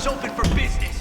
doors open for business.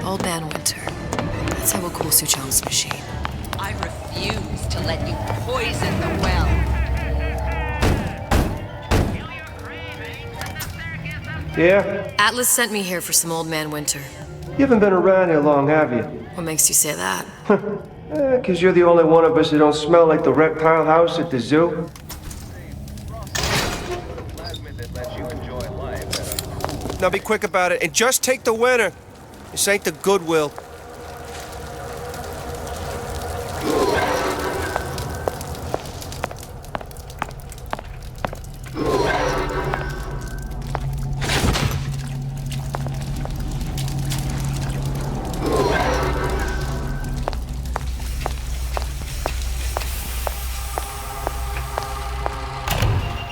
Old Man Winter. That's how we'll cool Suchong's machine. I refuse to let you poison the well. Yeah? Atlas sent me here for some Old Man Winter. You haven't been around here long, have you? What makes you say that? 'Cause you're the only one of us who don't smell like the reptile house at the zoo. Now be quick about it, and just take the winner. This ain't the Goodwill.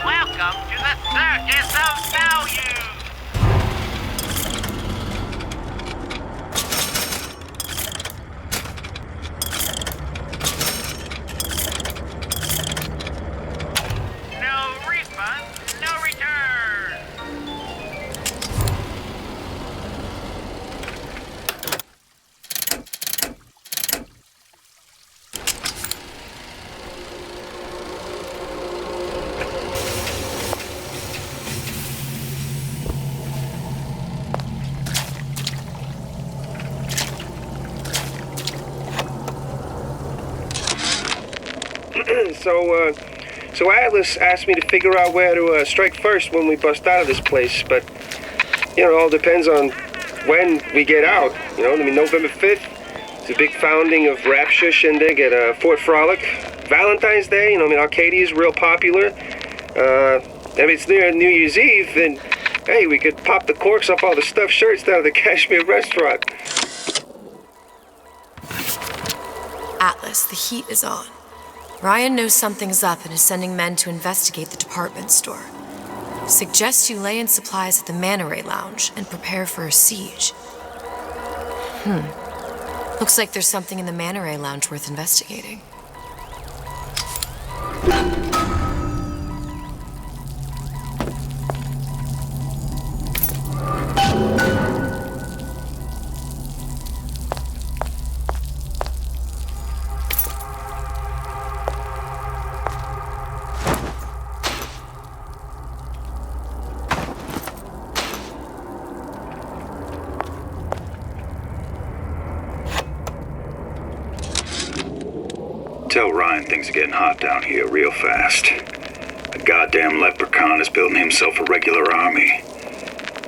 Welcome to the Circus of Value! No refund, no return! So Atlas asked me to figure out where to strike first when we bust out of this place, but, you know, it all depends on when we get out, you know? I mean, November 5th, it's a big founding of Rapture Shindig at Fort Frolic. Valentine's Day, you know, I mean, Arcadia's real popular. If it's near New Year's Eve, then, hey, we could pop the corks off all the stuffed shirts down at the Kashmir restaurant. Atlas, the heat is on. Ryan knows something's up and is sending men to investigate the department store. Suggests you lay in supplies at the Manta Ray Lounge and prepare for a siege. Looks like there's something in the Manta Ray Lounge worth investigating. Tell Ryan things are getting hot down here real fast. The goddamn leprechaun is building himself a regular army.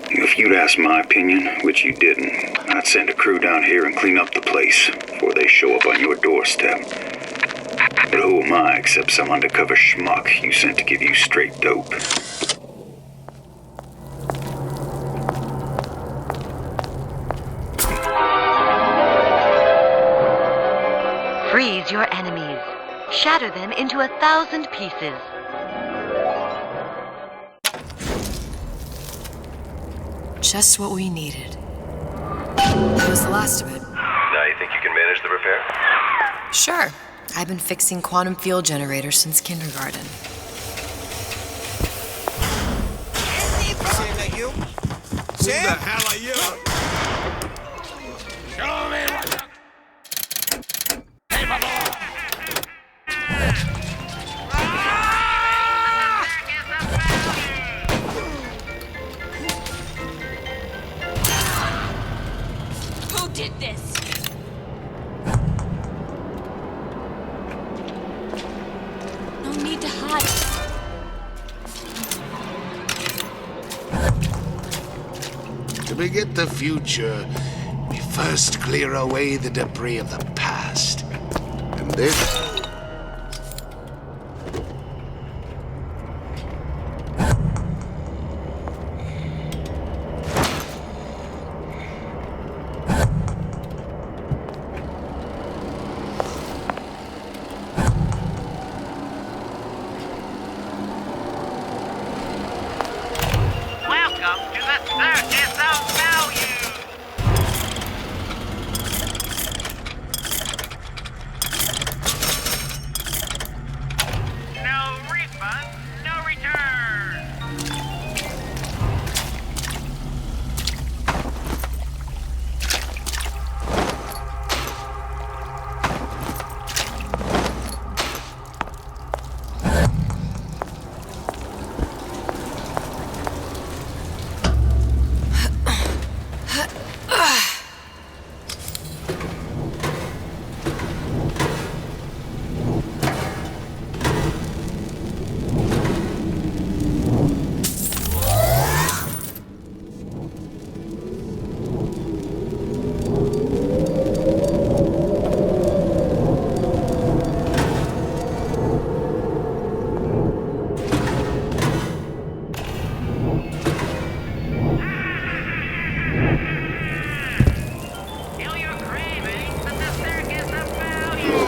If you'd asked my opinion, which you didn't, I'd send a crew down here and clean up the place before they show up on your doorstep. But who am I except some undercover schmuck you sent to give you straight dope? Freeze your enemies. Shatter them into 1,000 pieces. Just what we needed. That was the last of it. Now you think you can manage the repair? Sure. I've been fixing quantum field generators since kindergarten. Sam, that you? Sam? Who the hell are you? Show me what you're capable of! Who did this? To beget the future, we first clear away the debris of the past. And then... Welcome to the Circus of Value! No refund, no return! Kill your cravings at the Circus of Value!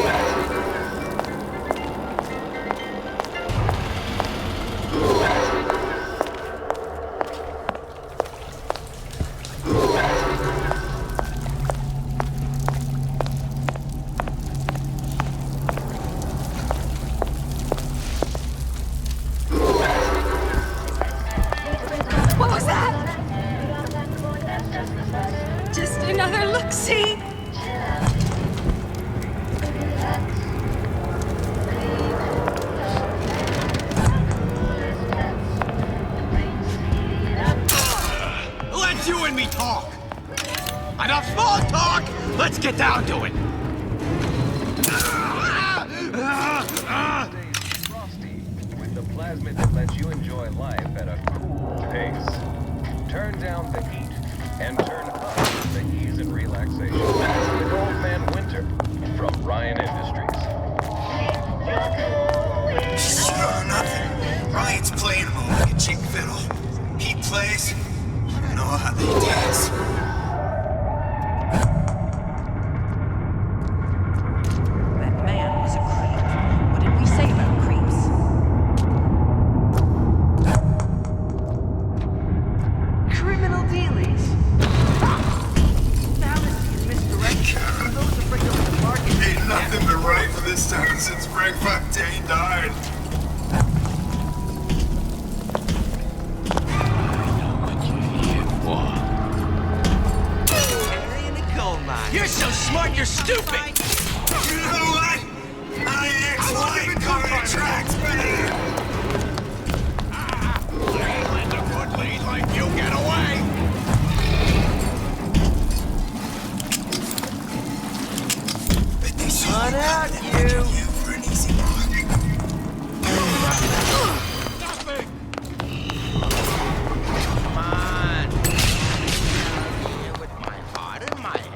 What was that? Just another look-see. Let you and me talk. Enough small talk. Let's get down to it. Frosty, with the plasmid that lets you enjoy life at a cool pace. Turn down the heat and turn up the ease and relaxation with Old Man Winter from Ryan Industries. Sure, nothing. Ryan's playing him like a chick fiddle. He plays, I know how they dance. That man was a creep. What did we say about creeps? Criminal dealings. Fallacy is misdirection. Those afraid of the market. Ain't nothing been right for this town since Greg Fontaine died. You're so smart, you're stupid. You know what? My ex-wife car tracks, man. Let the good lead like you get away. Bet they saw you for an easy mark. Nothing. Come on. Here with my heart in my hand.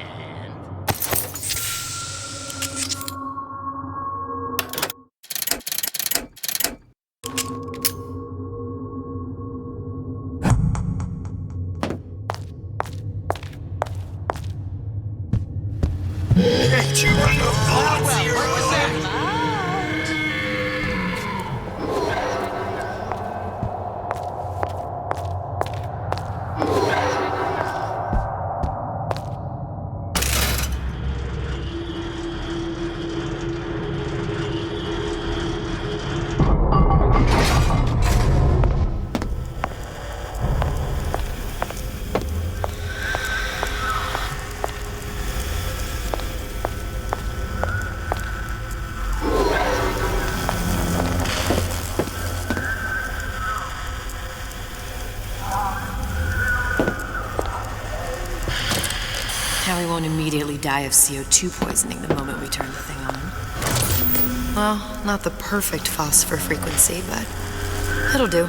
Ain't you on the phone, Zero? What was that? Now we won't immediately die of CO2 poisoning the moment we turn the thing on. Well, not the perfect phosphor frequency, but it'll do.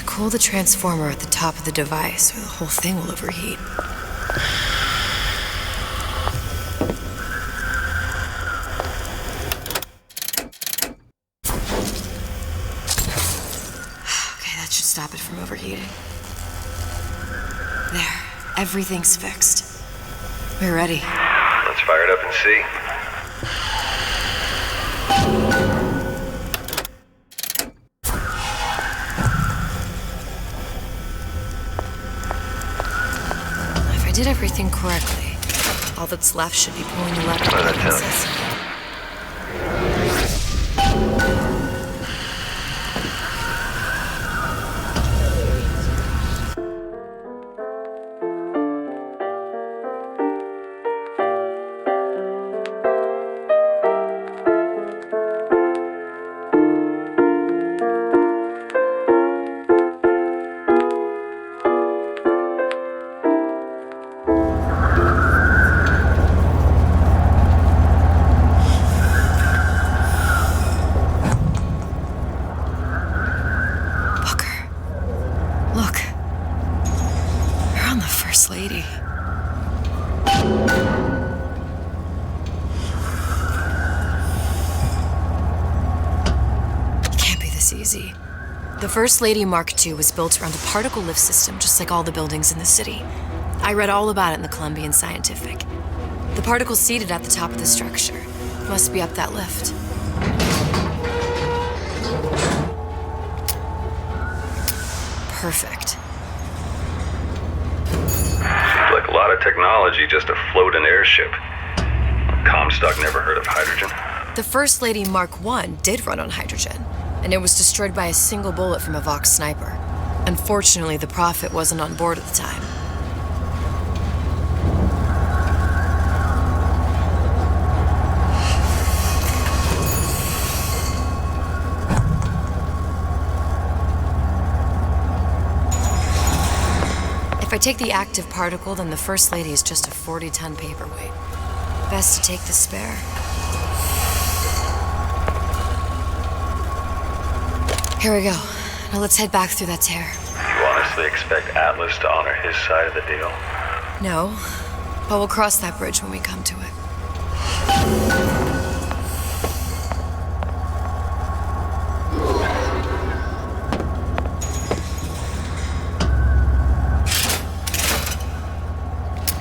cool the transformer at the top of the device, or the whole thing will overheat. Okay, that should stop it from overheating. There, everything's fixed. We're ready. Let's fire it up and see. If I did everything correctly, all that's left should be pulling the lever. What did that tell Lady. It can't be this easy. The First Lady Mark II was built around a particle lift system just like all the buildings in the city. I read all about it in the Columbian Scientific. The particles seated at the top of the structure must be up that lift. Perfect. Like a lot of technology just to float an airship. Comstock never heard of hydrogen. The First Lady Mark I did run on hydrogen, and it was destroyed by a single bullet from a Vox sniper. Unfortunately, the Prophet wasn't on board at the time. If I take the active particle, then the First Lady is just a 40-ton paperweight. Best to take the spare. Here we go. Now let's head back through that tear. You honestly expect Atlas to honor his side of the deal? No, but we'll cross that bridge when we come to it.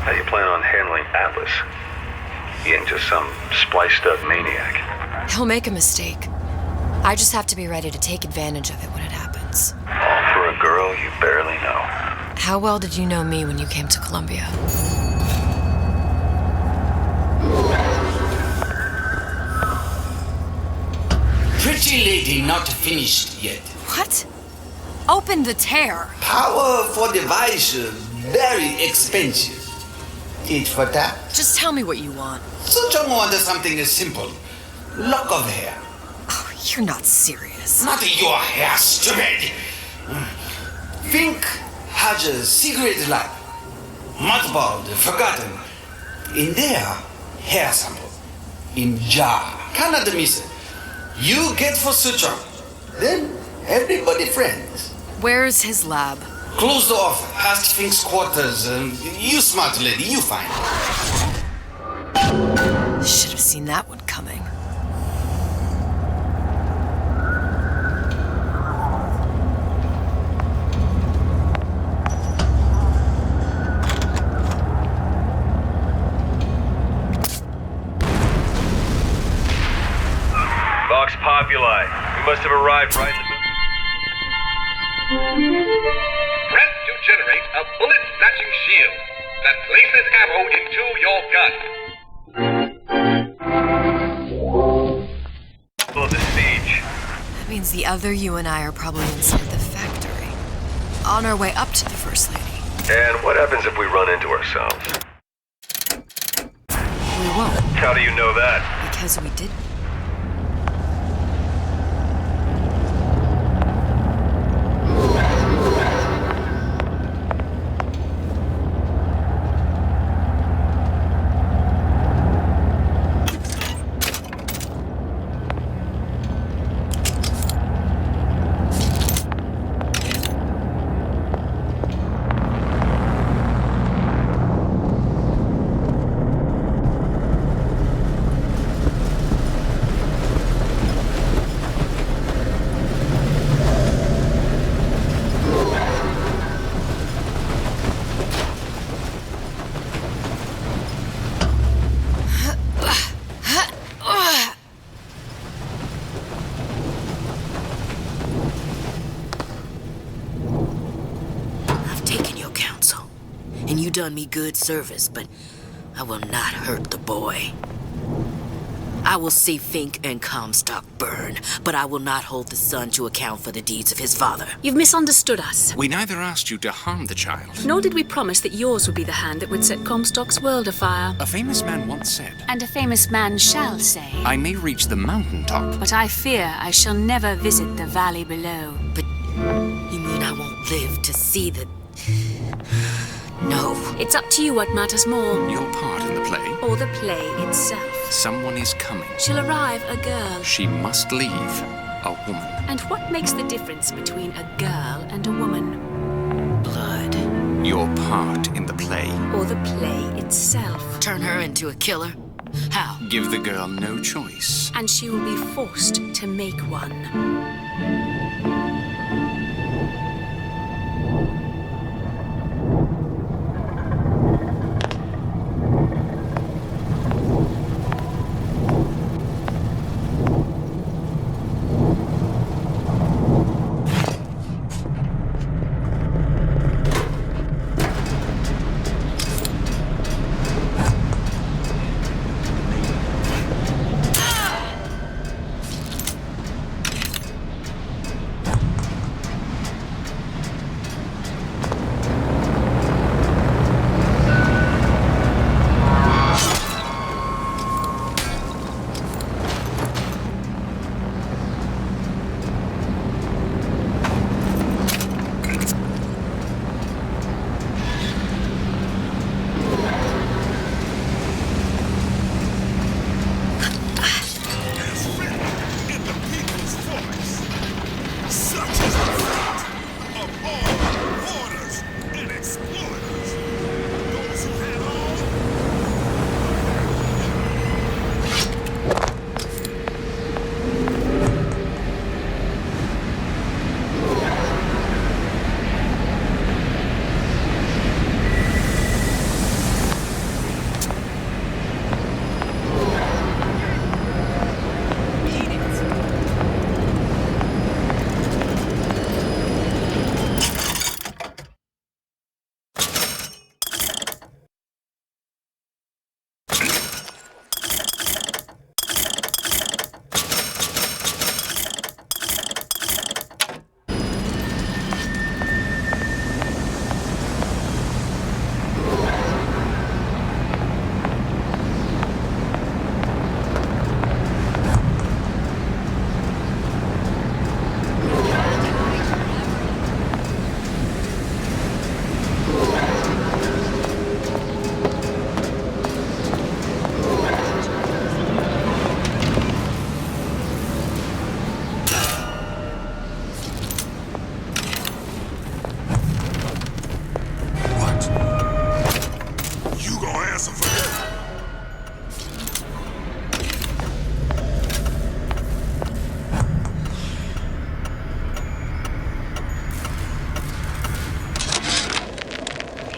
How you plan on handling Atlas? He ain't just some spliced-up maniac. He'll make a mistake. I just have to be ready to take advantage of it when it happens. All for a girl you barely know. How well did you know me when you came to Columbia? Pretty lady not finished yet. What? Open the tear. Power for device very expensive. Tit for tat. Just tell me what you want. Suchong wants something simple. Lock of hair. Oh, you're not serious. Not your hair, stupid. Fink has a secret lab. Mothballed, forgotten. In there, hair sample. In jar. Cannot miss it. You get for Suchong. Then everybody friends. Where's his lab? Closed off, past Fink's quarters. You smart lady, you find. Should have seen that one coming. Vox Populi. We must have arrived right in the... Press to generate a bullet-snatching shield that places ammo into your gun. Of the siege. That means the other you and I are probably inside the factory. On our way up to the First Lady. And what happens if we run into ourselves? We won't, How do you know that? because we didn't. You done me good service, but I will not hurt the boy. I will see Fink and Comstock burn, but I will not hold the son to account for the deeds of his father. You've misunderstood us. We neither asked you to harm the child. Nor did we promise that yours would be the hand that would set Comstock's world afire. A famous man once said, And a famous man shall say, I may reach the mountaintop, but I fear I shall never visit the valley below. But you mean I won't live to see the... No. It's up to you what matters more. Your part in the play? Or the play itself. Someone is coming. She'll arrive, a girl. She must leave, a woman. And what makes the difference between a girl and a woman? Blood. Your part in the play. Or the play itself. Turn her into a killer? How? Give the girl no choice. And she will be forced to make one.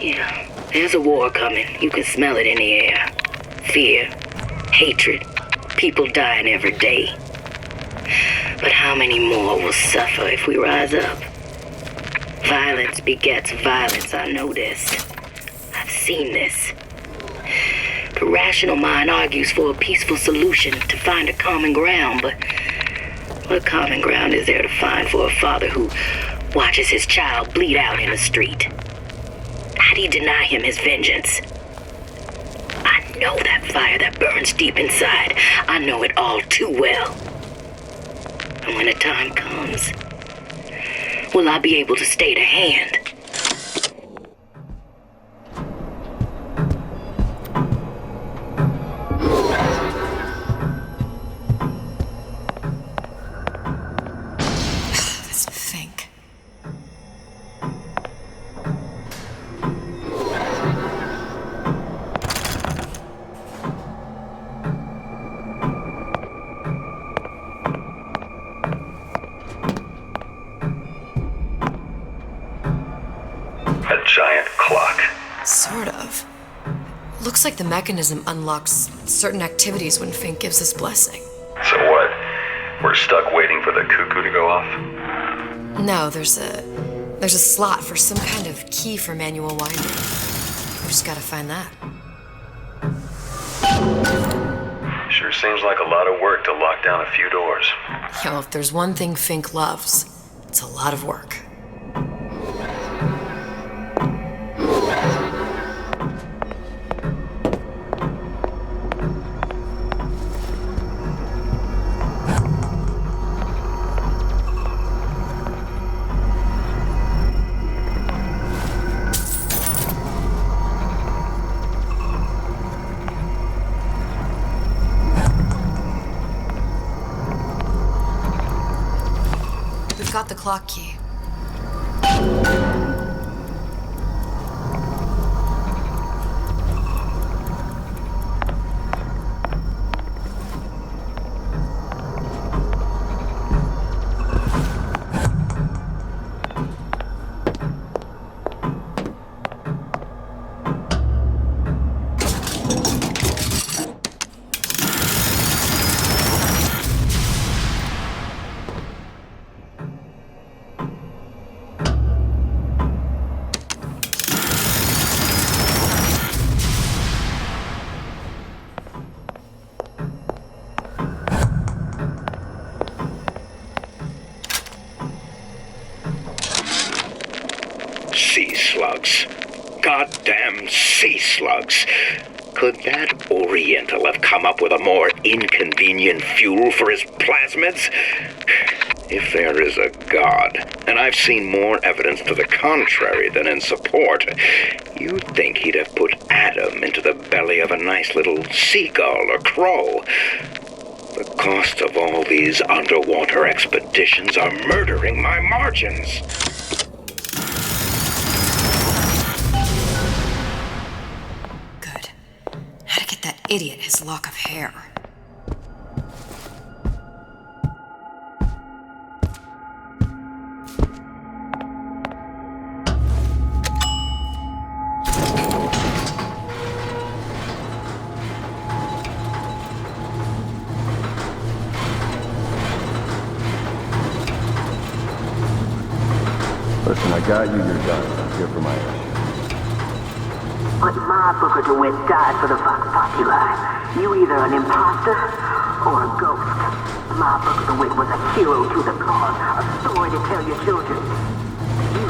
Yeah, there's a war coming. You can smell it in the air. Fear, hatred, people dying every day. But how many more will suffer if we rise up? Violence begets violence, I know this. I've seen this. The rational mind argues for a peaceful solution to find a common ground, but what common ground is there to find for a father who watches his child bleed out in the street? How do you deny him his vengeance? I know that fire that burns deep inside. I know it all too well. And when the time comes, will I be able to stay to hand? Sort of. Looks like the mechanism unlocks certain activities when Fink gives his blessing. So what? We're stuck waiting for the cuckoo to go off? No, there's a slot for some kind of key for manual winding. Just gotta find that. Sure seems like a lot of work to lock down a few doors. Yo, if there's one thing Fink loves, it's a lot of work. We've got the clock key. Sea slugs. Goddamn sea slugs. Could that Oriental have come up with a more inconvenient fuel for his plasmids? If there is a God, and I've seen more evidence to the contrary than in support, you'd think he'd have put Adam into the belly of a nice little seagull or crow. The cost of all these underwater expeditions are murdering my margins. How to get that idiot his lock of hair. Listen, I got you your guns. I'm here for my issue. But my Booker DeWitt died for the Vox Populi. You either an imposter or a ghost. My Booker DeWitt was a hero to the cause, a story to tell your children. You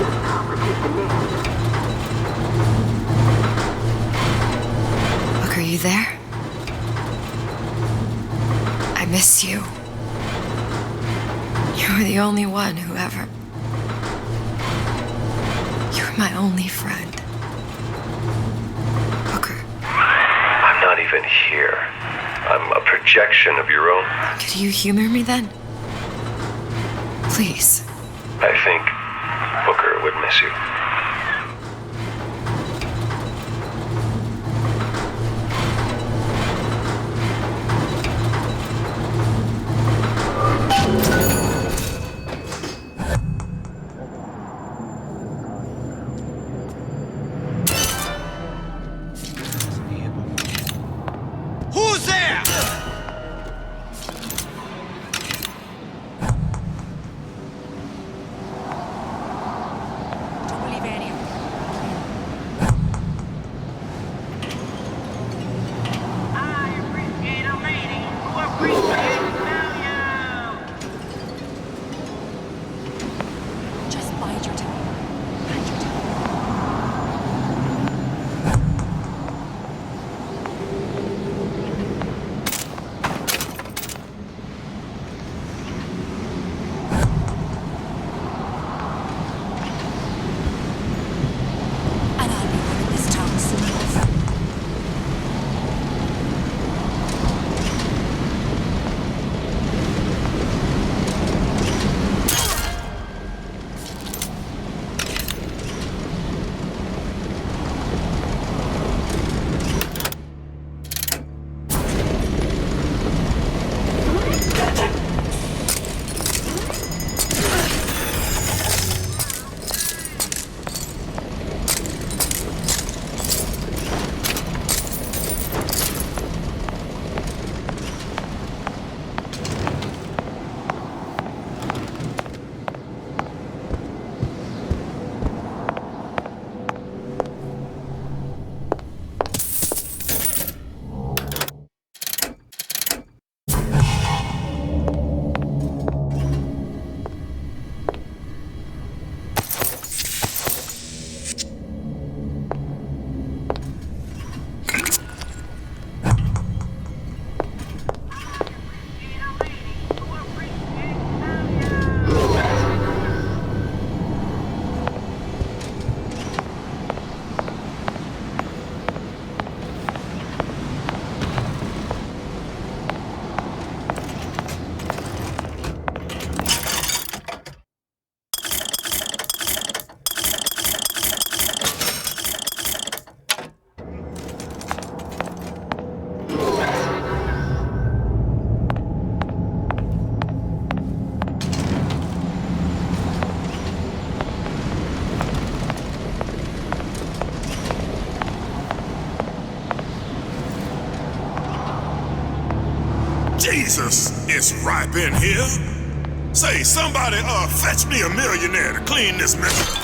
just complicate the narrative. Look, are you there? I miss you. You were the only one who ever... You were my only friend. Booker. I'm not even here. I'm a projection of your own. Could you humor me then? Please. I think Booker would miss you. Who's there? Don't believe any of them. I appreciate a lady who appreciates value. Just bide your time. Bide your time. And I'll be running this town soon enough. Jesus, it's ripe in here. Say, somebody, fetch me a millionaire to clean this mess.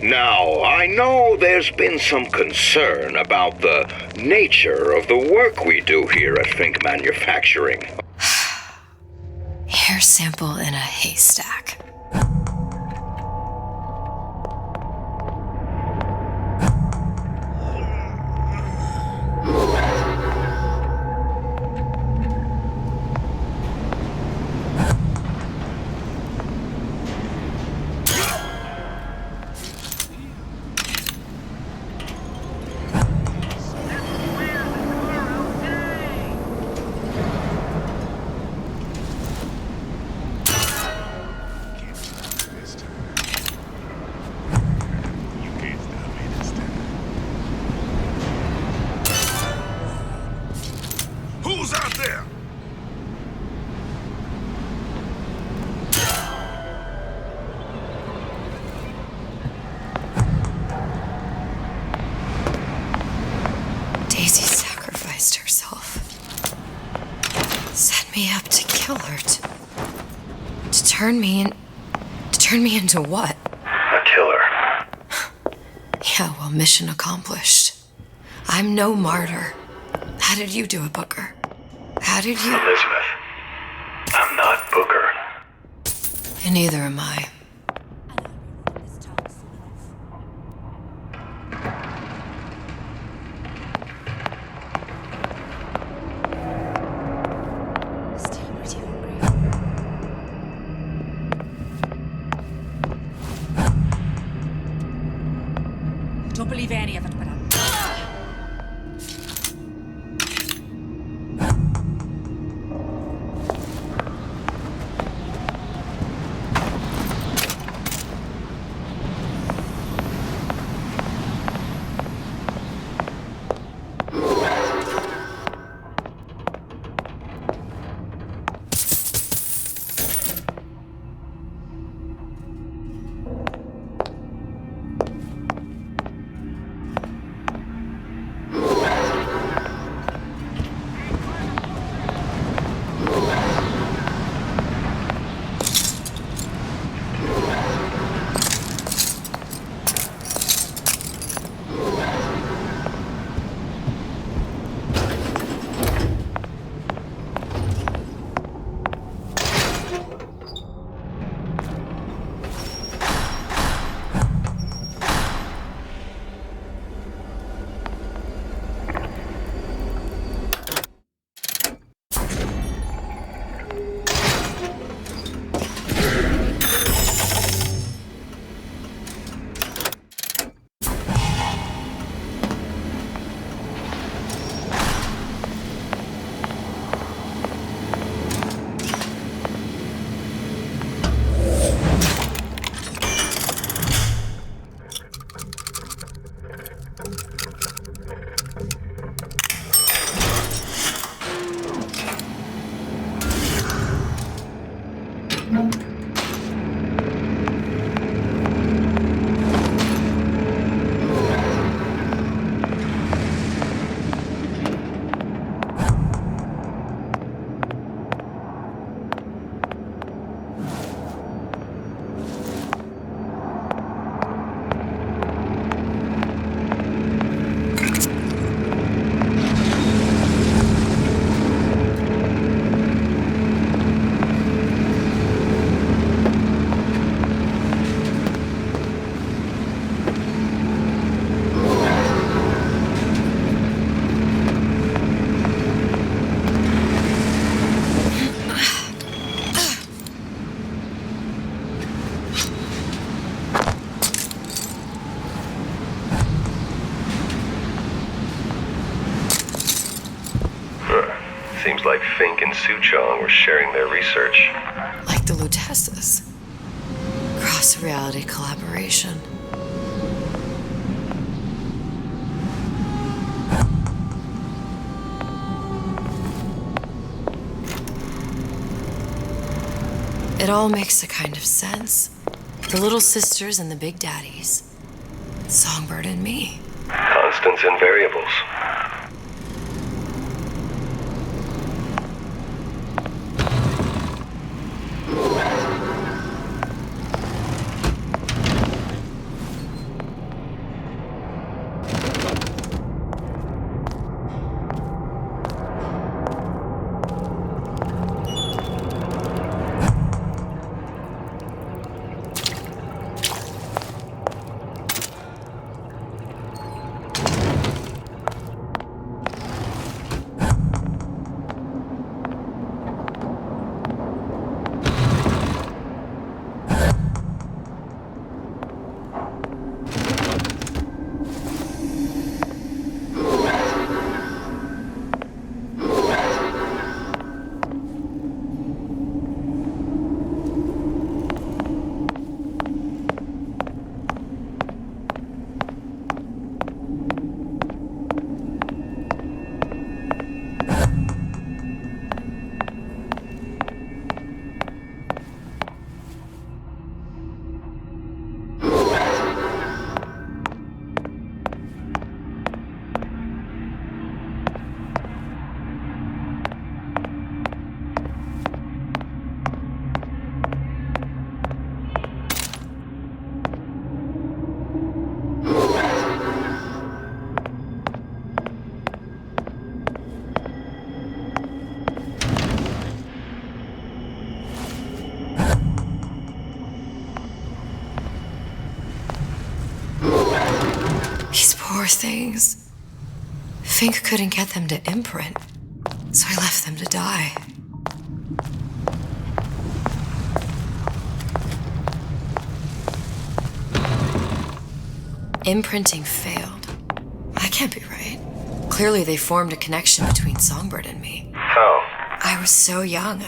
Now, I know there's been some concern about the nature of the work we do here at Fink Manufacturing. Hair sample in a haystack. Who's out there? Daisy sacrificed herself. Set me up to kill her. To turn me into what? A killer. Yeah, well, mission accomplished. I'm no martyr. How did you do it, Booker? How did you... Elizabeth, I'm not Booker. And neither am I. Don't believe any of it, but Fink and Suchong were sharing their research. Like the Lutesses. Cross-reality collaboration. It all makes a kind of sense. The little sisters and the big daddies. Songbird and me. Constants and variables. Poor things. Fink couldn't get them to imprint, so I left them to die. Imprinting failed. That can't be right. Clearly they formed a connection between Songbird and me. How? I was so young,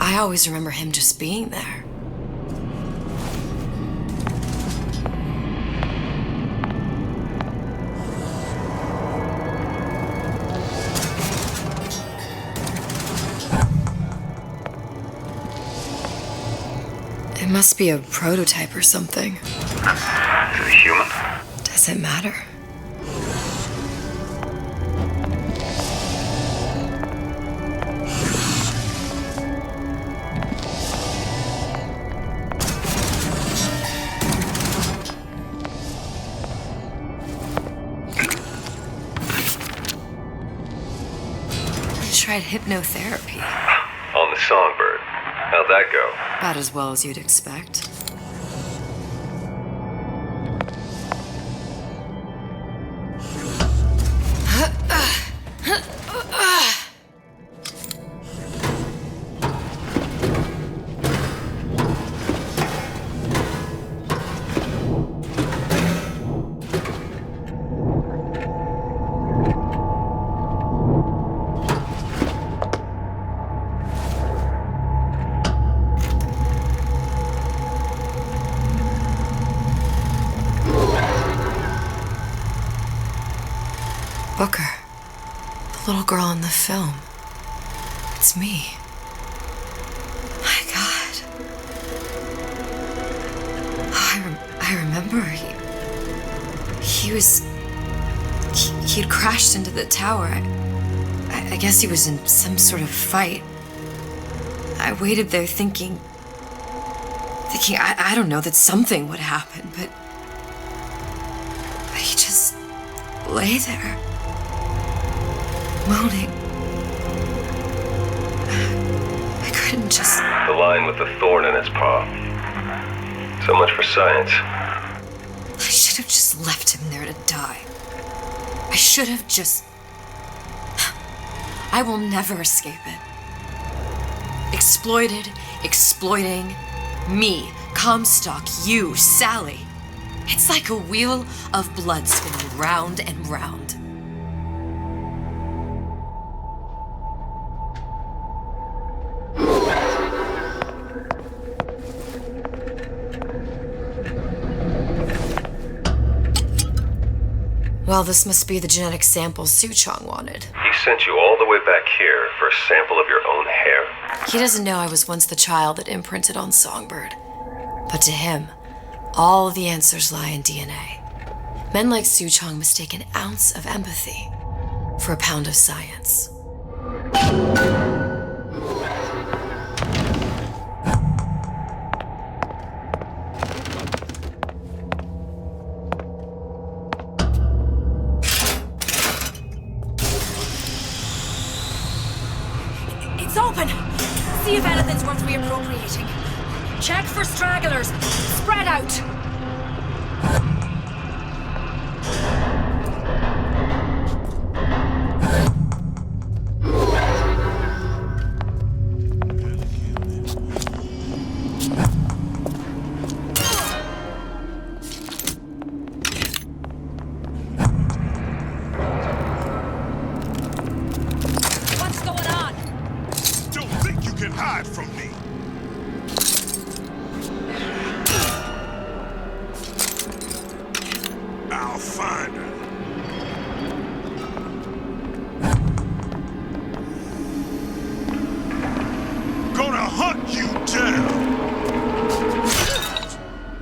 I always remember him just being there. It must be a prototype or something. Is it human? Does it matter? I tried hypnotherapy. On the Songbird. How'd that go? About as well as you'd expect. Booker. The little girl in the film. It's me. My God. Oh, I remember he'd crashed into the tower. I guess he was in some sort of fight. I waited there thinking I don't know, that something would happen, but he just lay there. Moaning. I couldn't just... The line with the thorn in its paw. So much for science. I should have just left him there to die. I should have just... I will never escape it. Exploited, exploiting, me, Comstock, you, Sally. It's like a wheel of blood spinning round and round. Well, this must be the genetic sample Suchong wanted. He sent you all the way back here for a sample of your own hair? He doesn't know I was once the child that imprinted on Songbird. But to him, all the answers lie in DNA. Men like Suchong mistake an ounce of empathy for a pound of science. It's open! See if anything's worth reappropriating. Check for stragglers. Spread out! What's going on? Don't think you can hide from me. I'll find her. Gonna hunt you down.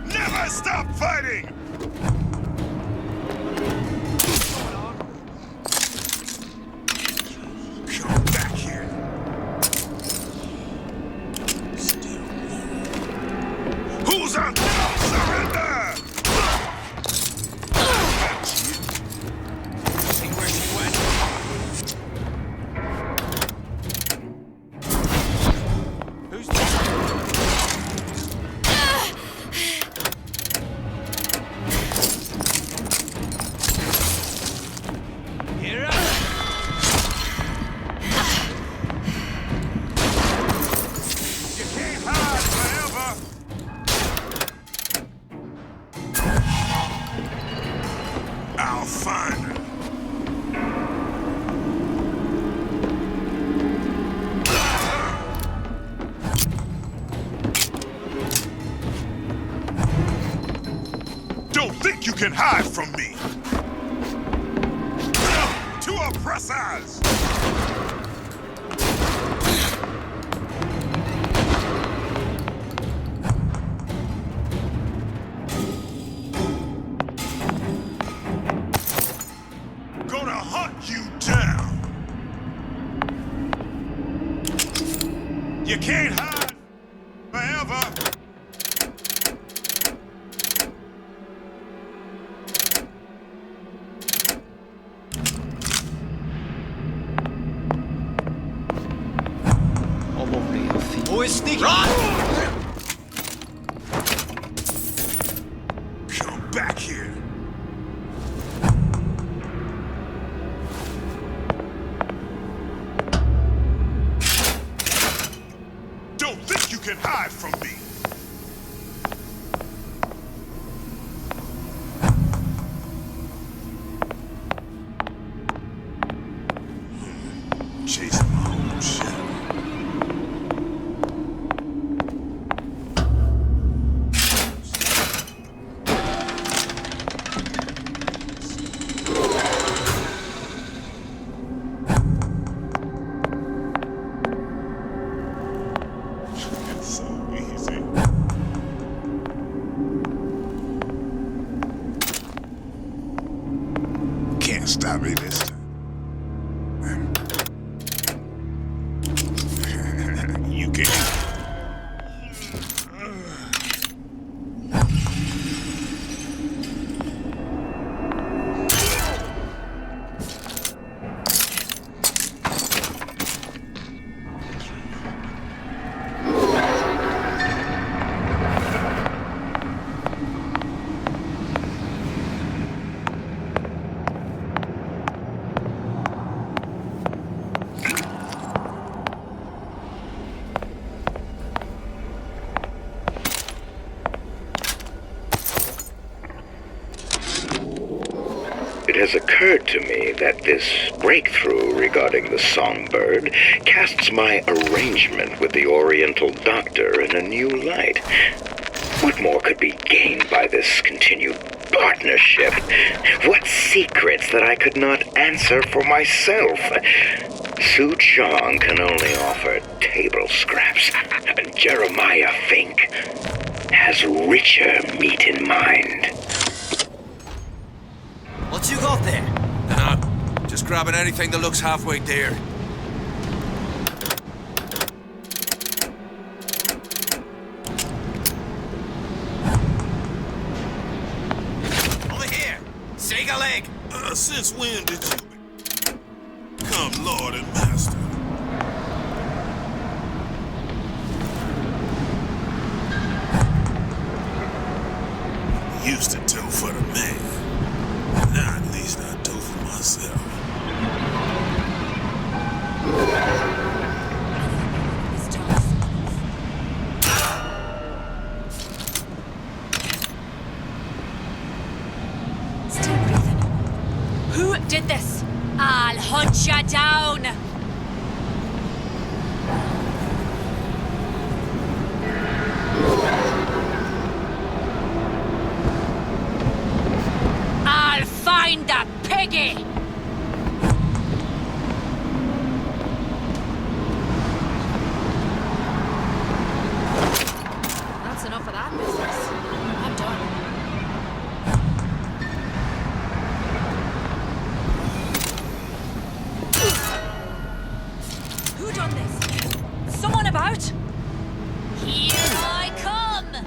Never stop fighting. Come back here. Who's on top? Surrender! See where she went? Who's Here up. You can't hide forever. I'll find her. Don't think you can hide from me. To oppressors. Gonna hunt you down. You can't hide forever. Who is sneaking? Run! Come back here. Don't think you can hide from me. Chasing my own shadow. It's so easy. Can't stop me this time. You can't. It has occurred to me that this breakthrough regarding the songbird casts my arrangement with the Oriental Doctor in a new light. What more could be gained by this continued partnership? What secrets that I could not answer for myself? Su Chong can only offer table scraps. Jeremiah Fink has richer meat in mind. What you got there? Just grabbing anything that looks halfway there. Over here! Shake a leg! Since when did you become Lord and Master? Used to do for the man. Now at least I do for myself. Still breathing. Who did this? I'll hunt you down! I'll find the piggy! That's enough of that business. I'm done. Who done this? Someone about? Here I come!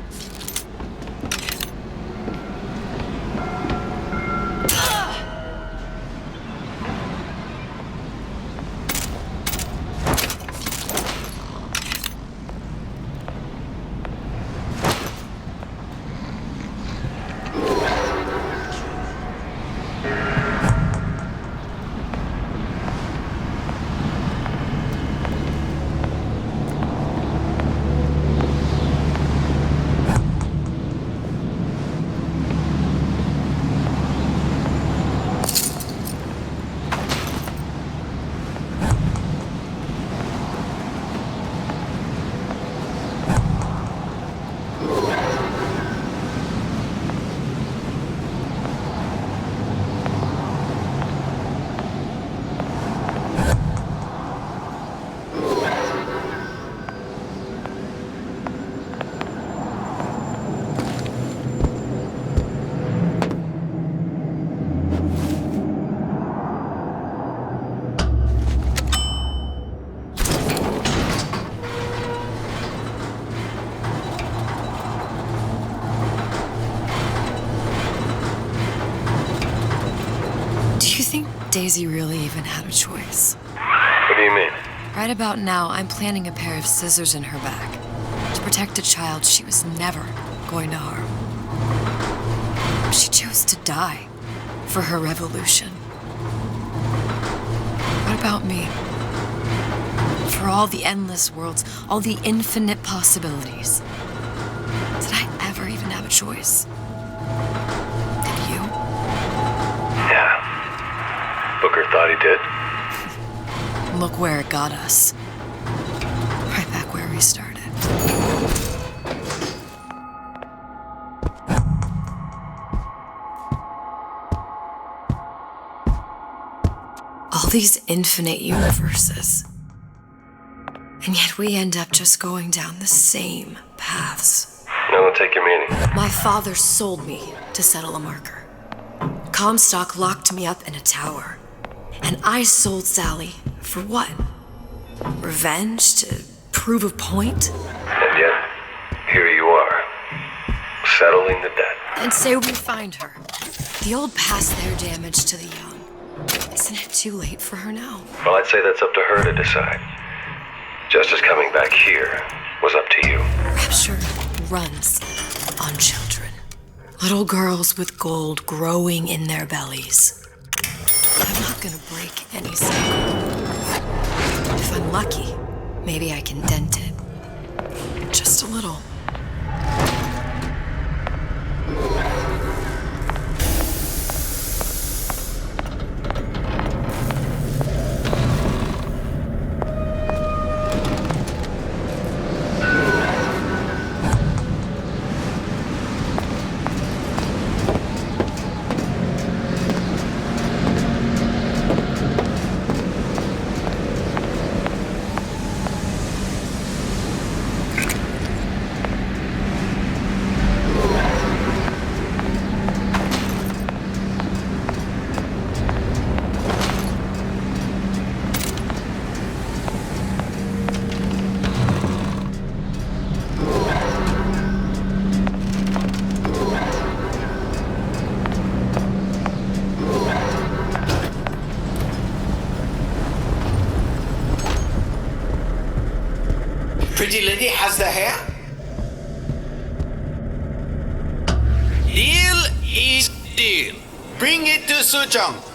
Daisy really even had a choice. What do you mean? Right about now, I'm planting a pair of scissors in her back to protect a child she was never going to harm. She chose to die for her revolution. What about me? For all the endless worlds, all the infinite possibilities. Did I ever even have a choice? Did you? Yeah. Booker thought he did. Look where it got us. Right back where we started. All these infinite universes. And yet we end up just going down the same paths. No, take your meaning. My father sold me to settle a marker. Comstock locked me up in a tower. And I sold Sally for what? Revenge? To prove a point? And yet, here you are, settling the debt. And say we find her. The old past their damage to the young. Isn't it too late for her now? Well, I'd say that's up to her to decide. Justice coming back here was up to you. Rapture runs on children. Little girls with gold growing in their bellies. I'm not gonna break any cycle. If I'm lucky, maybe I can dent it. Just a little. pretty lady has the hair? Deal is deal. Bring it to Suchong.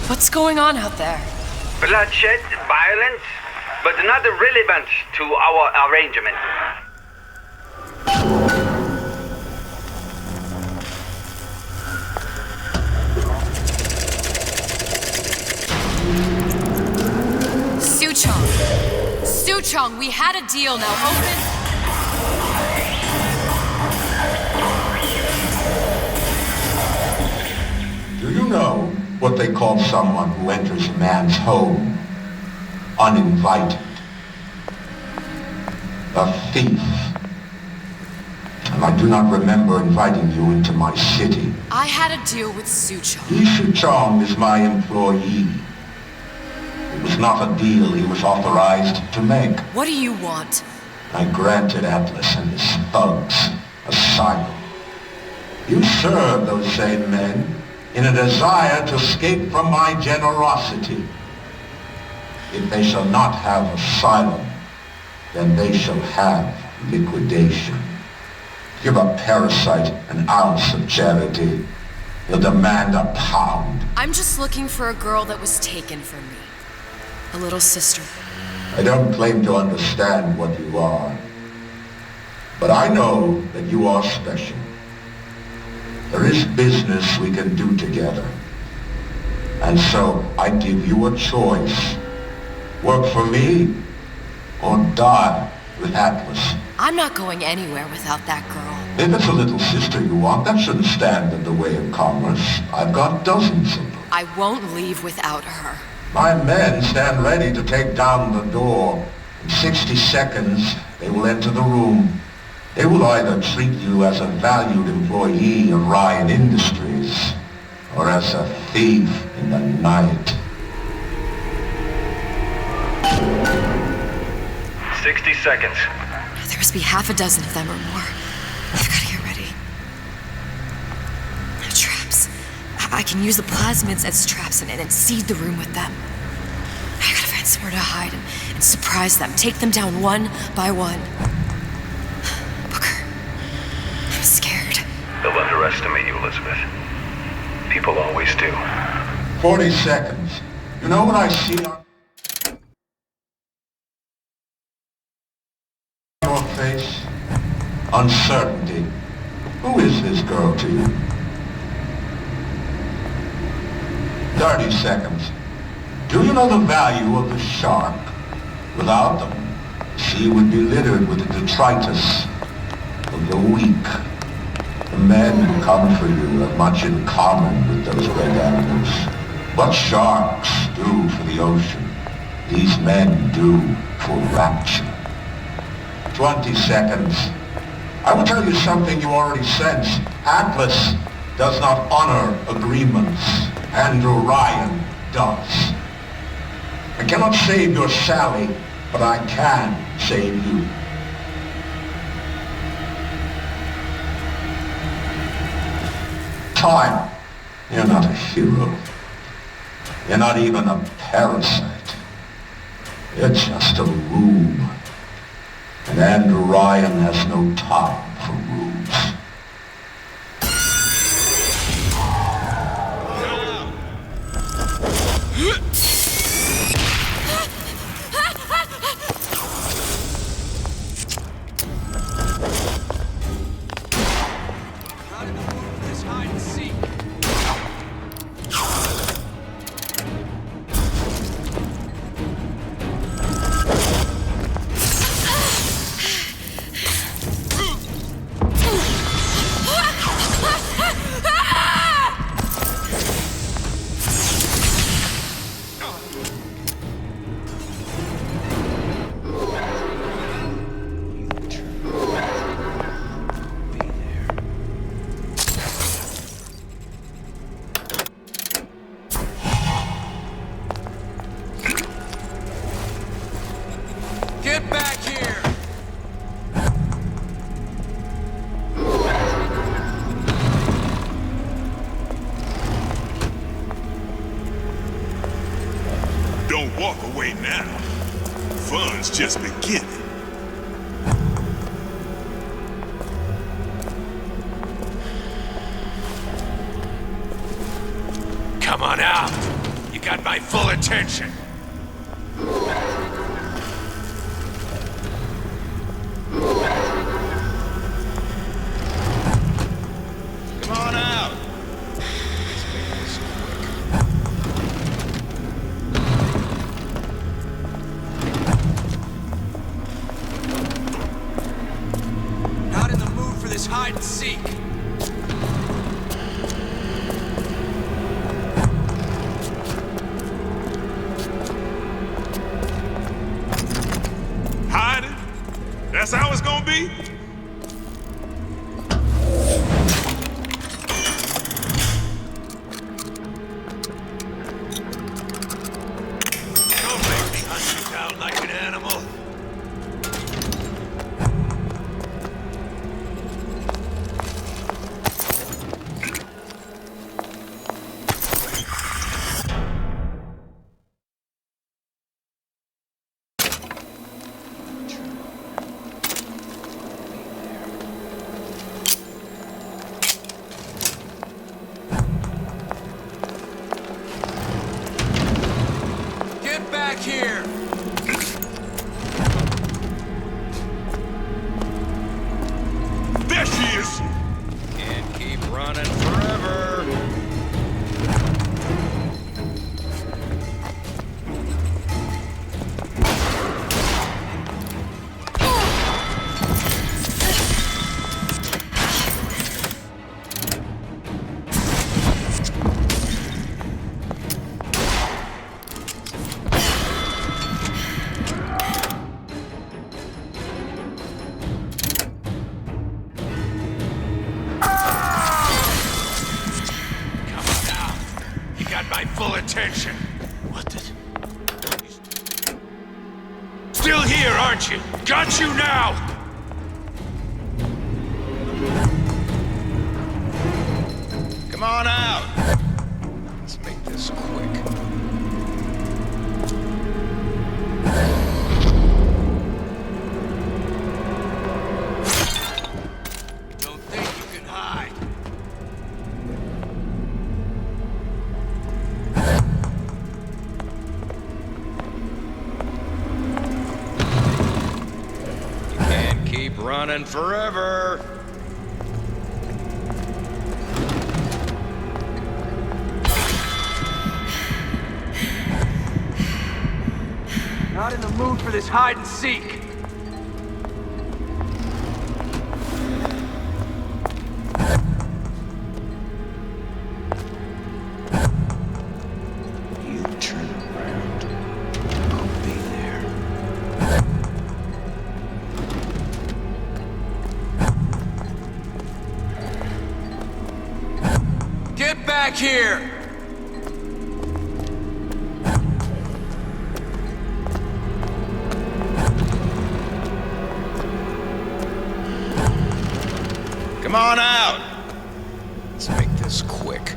What's going on out there? Bloodshed, violence, but not relevant to our arrangement. Suchong! Suchong, we had a deal, now open... Do you know what they call someone who enters a man's home uninvited? A thief. And I do not remember inviting you into my city. I had a deal with Suchong. Suchong is my employee. It was not a deal he was authorized to make. What do you want? I granted Atlas and his thugs asylum. You serve those same men in a desire to escape from my generosity. If they shall not have asylum, then they shall have liquidation. Give a parasite an ounce of charity, he'll demand a pound. I'm just looking for a girl that was taken from me. A little sister. I don't claim to understand what you are, but I know that you are special. There is business we can do together. And so I give you a choice. Work for me or die with Atlas. I'm not going anywhere without that girl. If it's a little sister you want, that shouldn't stand in the way of commerce. I've got dozens of them. I won't leave without her. My men stand ready to take down the door. In 60 seconds, they will enter the room. They will either treat you as a valued employee of Ryan Industries, or as a thief in the night. 60 seconds. There must be half a dozen of them or more. I've got to get ready. Traps. I can use the plasmids as traps and seed the room with them. I gotta find somewhere to hide and surprise them. Take them down one by one. I'm scared. They'll underestimate you, Elizabeth. People always do. 40 seconds. You know what I see on your face? Uncertainty. Who is this girl to you? 30 seconds. Do you know the value of the shark? Without them, the sea would be littered with the detritus of the weak. The men who come for you have much in common with those great animals. What sharks do for the ocean, these men do for rapture. 20 seconds. I will tell you something you already sense. Atlas does not honor agreements. Andrew Ryan does. I cannot save your Sally, but I can save you. Time. You're not a hero. You're not even a parasite. You're just a rube. And Andrew Ryan has no time for rubes. wait now. Fun's just beginning. Come on out. You got my full attention. Come on out. Let's make this quick. Not in the mood for this hide and seek. Hiding? That's how it's gonna be? Don't make me hunt you down like an animal. Get back here! There she is! Can't keep running forever. Come on now. You got my full attention. What the? Still here, aren't you? Got you now! Come on out. Let's make this quick. Don't think you can hide. You can't keep running forever. Not in the mood for this hide and seek. You turn around. I'll be there. Get back here! Come on out! Let's make this quick.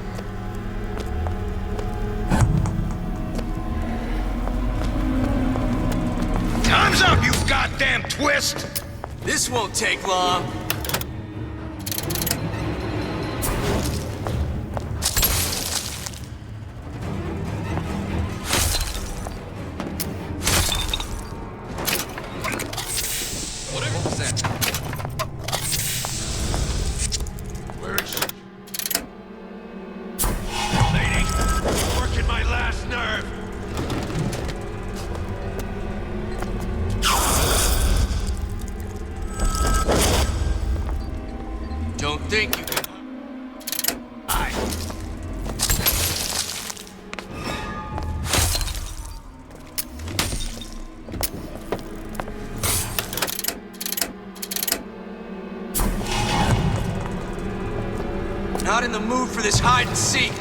Time's up, you goddamn twist! This won't take long. What was that? Where is she? Lady, working my last nerve. Don't think you can. Not in the mood for this hide and seek.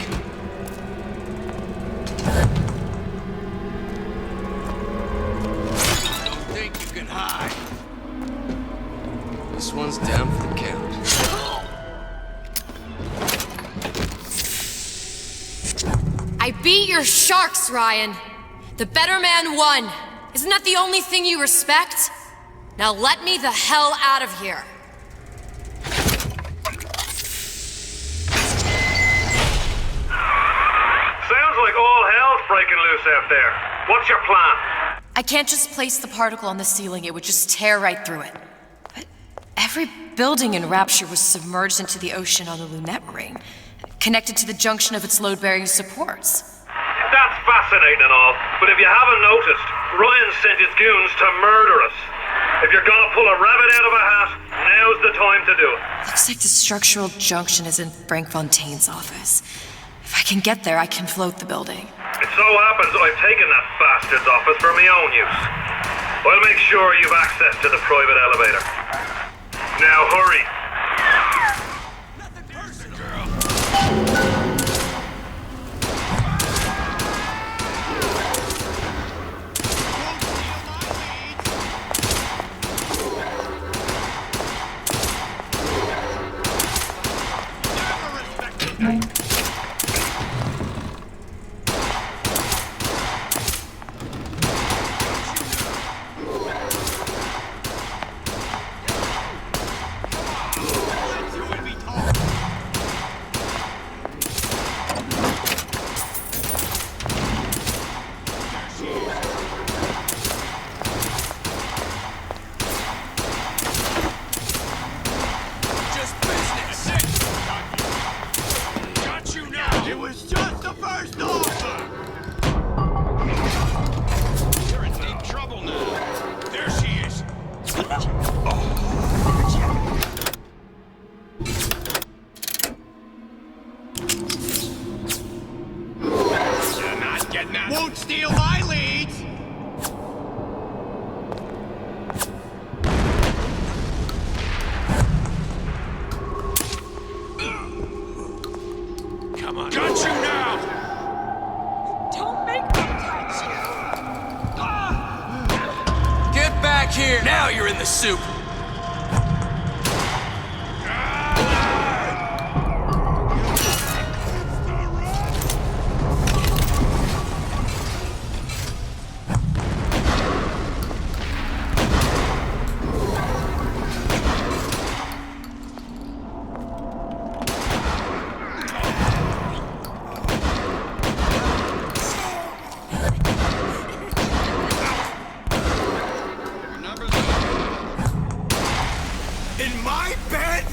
Don't think you can hide. This one's down for the count. I beat your sharks, Ryan. The better man won. Isn't that the only thing you respect? Now let me the hell out of here. Sounds like all hell's breaking loose out there. What's your plan? I can't just place the particle on the ceiling, it would just tear right through it. But every building in Rapture was submerged into the ocean on the Lunette ring, connected to the junction of its load-bearing supports. That's fascinating and all, but if you haven't noticed, Ryan sent his goons to murder us. If you're gonna pull a rabbit out of a hat, now's the time to do it. Looks like the structural junction is in Frank Fontaine's office. If I can get there, I can float the building. It so happens I've taken that bastard's office for my own use. I'll make sure you've access to the private elevator. Now hurry. Won't steal my leads! Come on. Got you now! Don't make me touch you! Get back here! Now you're in the soup! In my bed?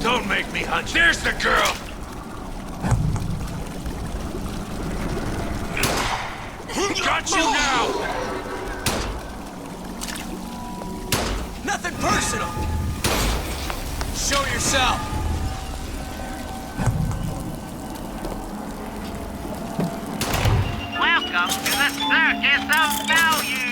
Don't make me hunch. There's the girl! Got you now! Nothing personal! Show yourself! Welcome to the Circus of Value!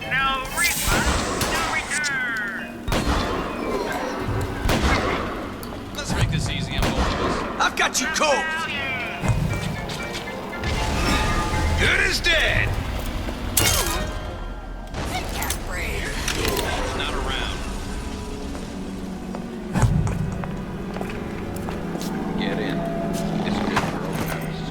No refund, no return! Let's make this easy on both of us. I've got you cold! Good as dead! Not around. Get in. It's good for open house.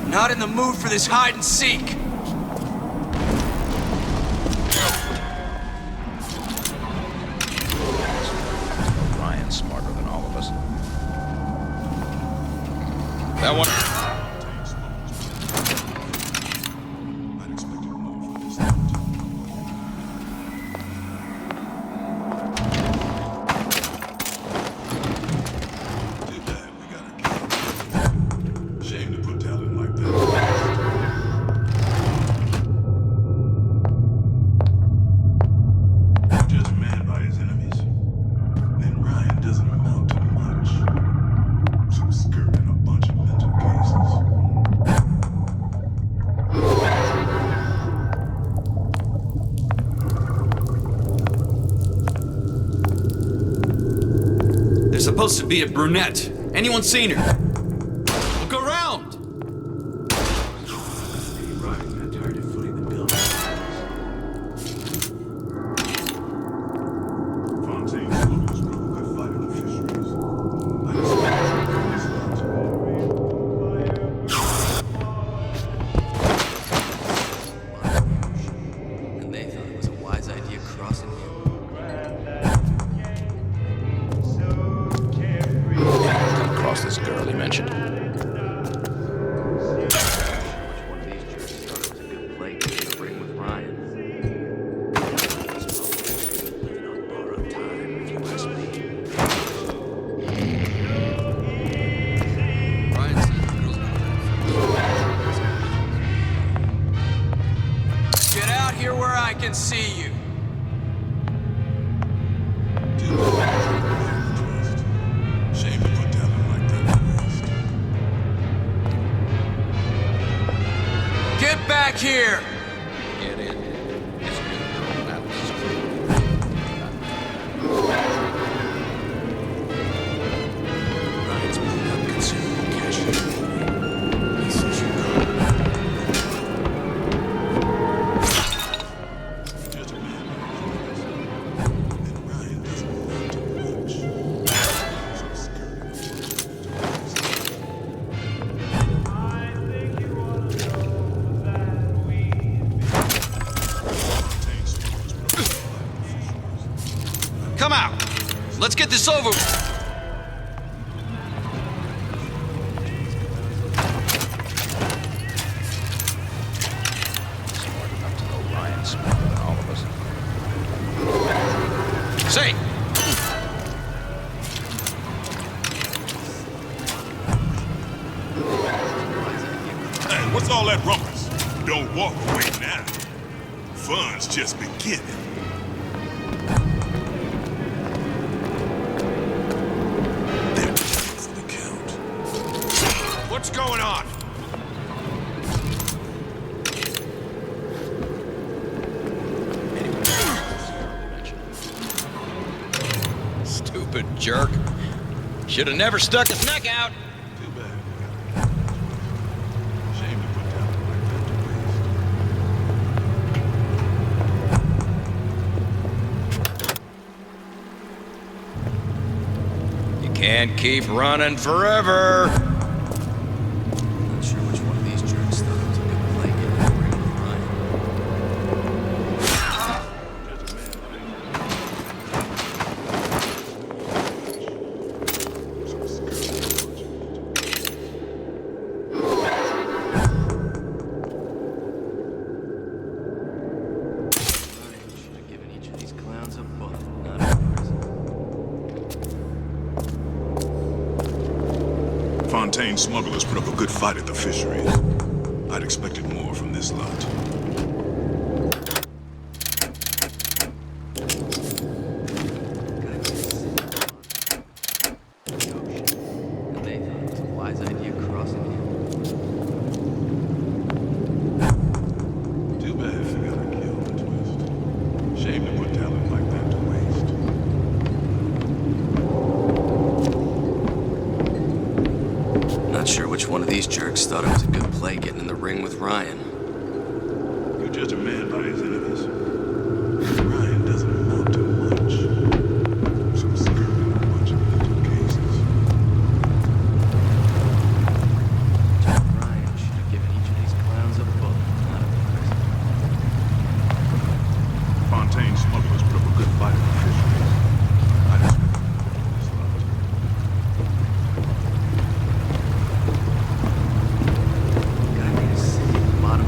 Not in the mood for this hide and seek. Ryan's smarter than all of us. That one. Shame to put talent like that. Judge a man by his enemies. Then Ryan doesn't amount to much. Some skirt and a bunch of mental cases. supposed to be a brunette. Anyone seen her? Look around! And they thought it was a wise idea crossing here. Come across this girl he mentioned. One of these jerks thought it was a good play to get in the ring with Ryan. Living on borrowed time, if you ask me. Ryan said the girl's not that. Get out here where I can see you. Shame to put talent like that to waste. Get back here! Get in. It's good girl. That was Ryan's moved up considerable cash. He says you go. Just a man. And Ryan doesn't amount to much. Some security. Come out! Let's get this over with. smart enough to know Ryan's smarter than all of us. Say! Hey, what's all that rumpus? Don't walk away now. Fun's just beginning. They're for the count. What's going on? Stupid jerk. Should have never stuck his neck out. Too bad. Shame to put talent like that to waste. You can't keep running forever. Not sure which one of these jerks thought it was a good play getting in the ring with Ryan. Ryan should have given each of these clowns a bullet, not a present. Fontaine smugglers put up a good fight at the fisheries. I'd expected more from this lot. And they thought it was a wise idea crossing here. Too bad you gotta kill the twist. Shame to put talent like that to waste. Not sure which one of these jerks thought it was a good play getting in the ring with Ryan. You judge a man by his enemies. Ryan doesn't amount to much. Some skirt in a bunch of little cases. Ryan should have given each of these clowns a bullet, not a present. Fontaine smugglers put up a good fight at the fisheries. I'd expected more from this lot. Guy made a city at the bottom.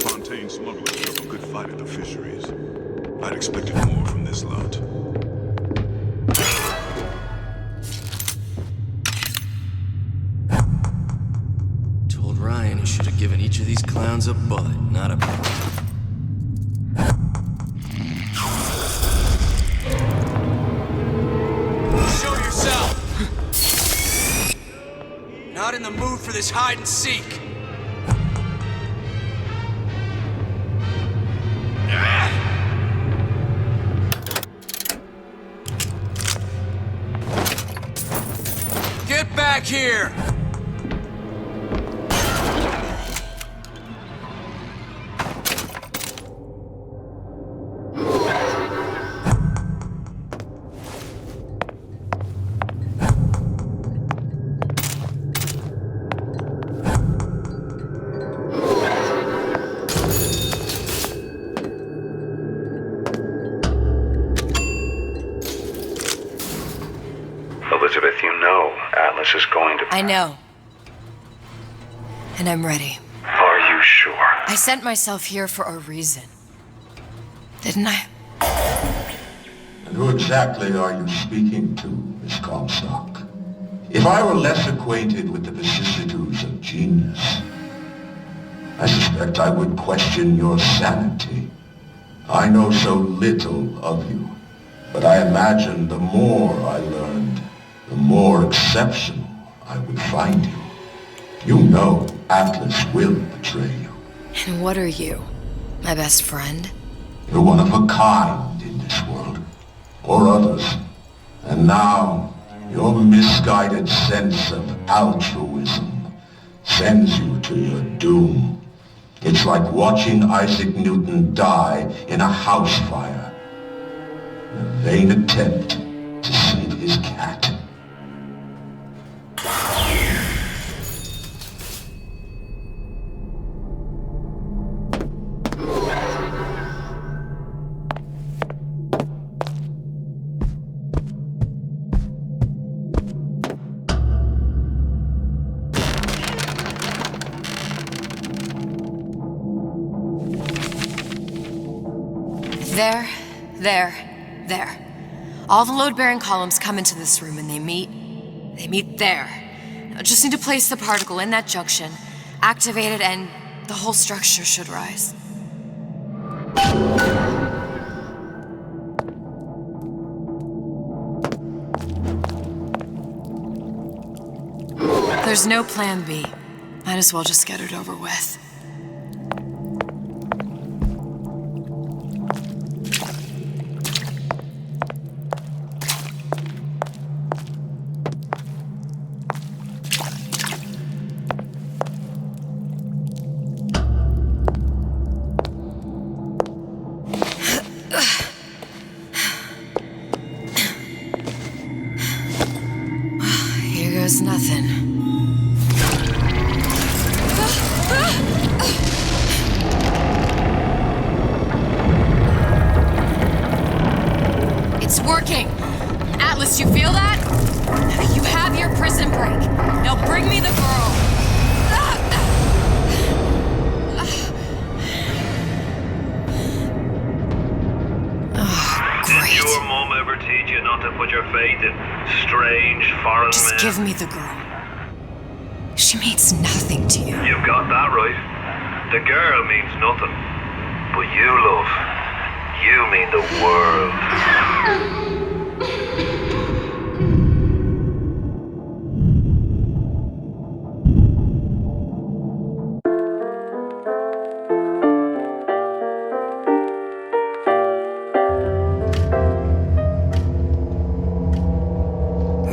Fontaine smugglers put up a good fight at the fisheries. I'd expected more from this lot. Told Ryan he should have given each of these clowns a bullet, not a... Show yourself! Not in the mood for this hide and seek. Get back here! Elizabeth, you know Atlas is going to... I know. And I'm ready. Are you sure? I sent myself here for a reason. Didn't I? And who exactly are you speaking to, Miss Comstock? If I were less acquainted with the vicissitudes of genius, I suspect I would question your sanity. I know so little of you, but I imagine the more I learned, the more exceptional I would find you. You know Atlas will betray you. And what are you? My best friend? You're one of a kind in this world, or others. And now, your misguided sense of altruism sends you to your doom. It's like watching Isaac Newton die in a house fire. A vain attempt to save his cat. There. All the load-bearing columns come into this room and they meet there. Now, just need to place the particle in that junction, activate it, and the whole structure should rise. There's no plan B. Might as well just get it over with. Nothing. It's working! Atlas, you feel that? You have your prison break. Now bring me the girl. Did your mom ever teach you not to put your faith in strange foreign Just men? give me the girl. She means nothing to you. You've got that right. The girl means nothing. But you, love, you mean the world.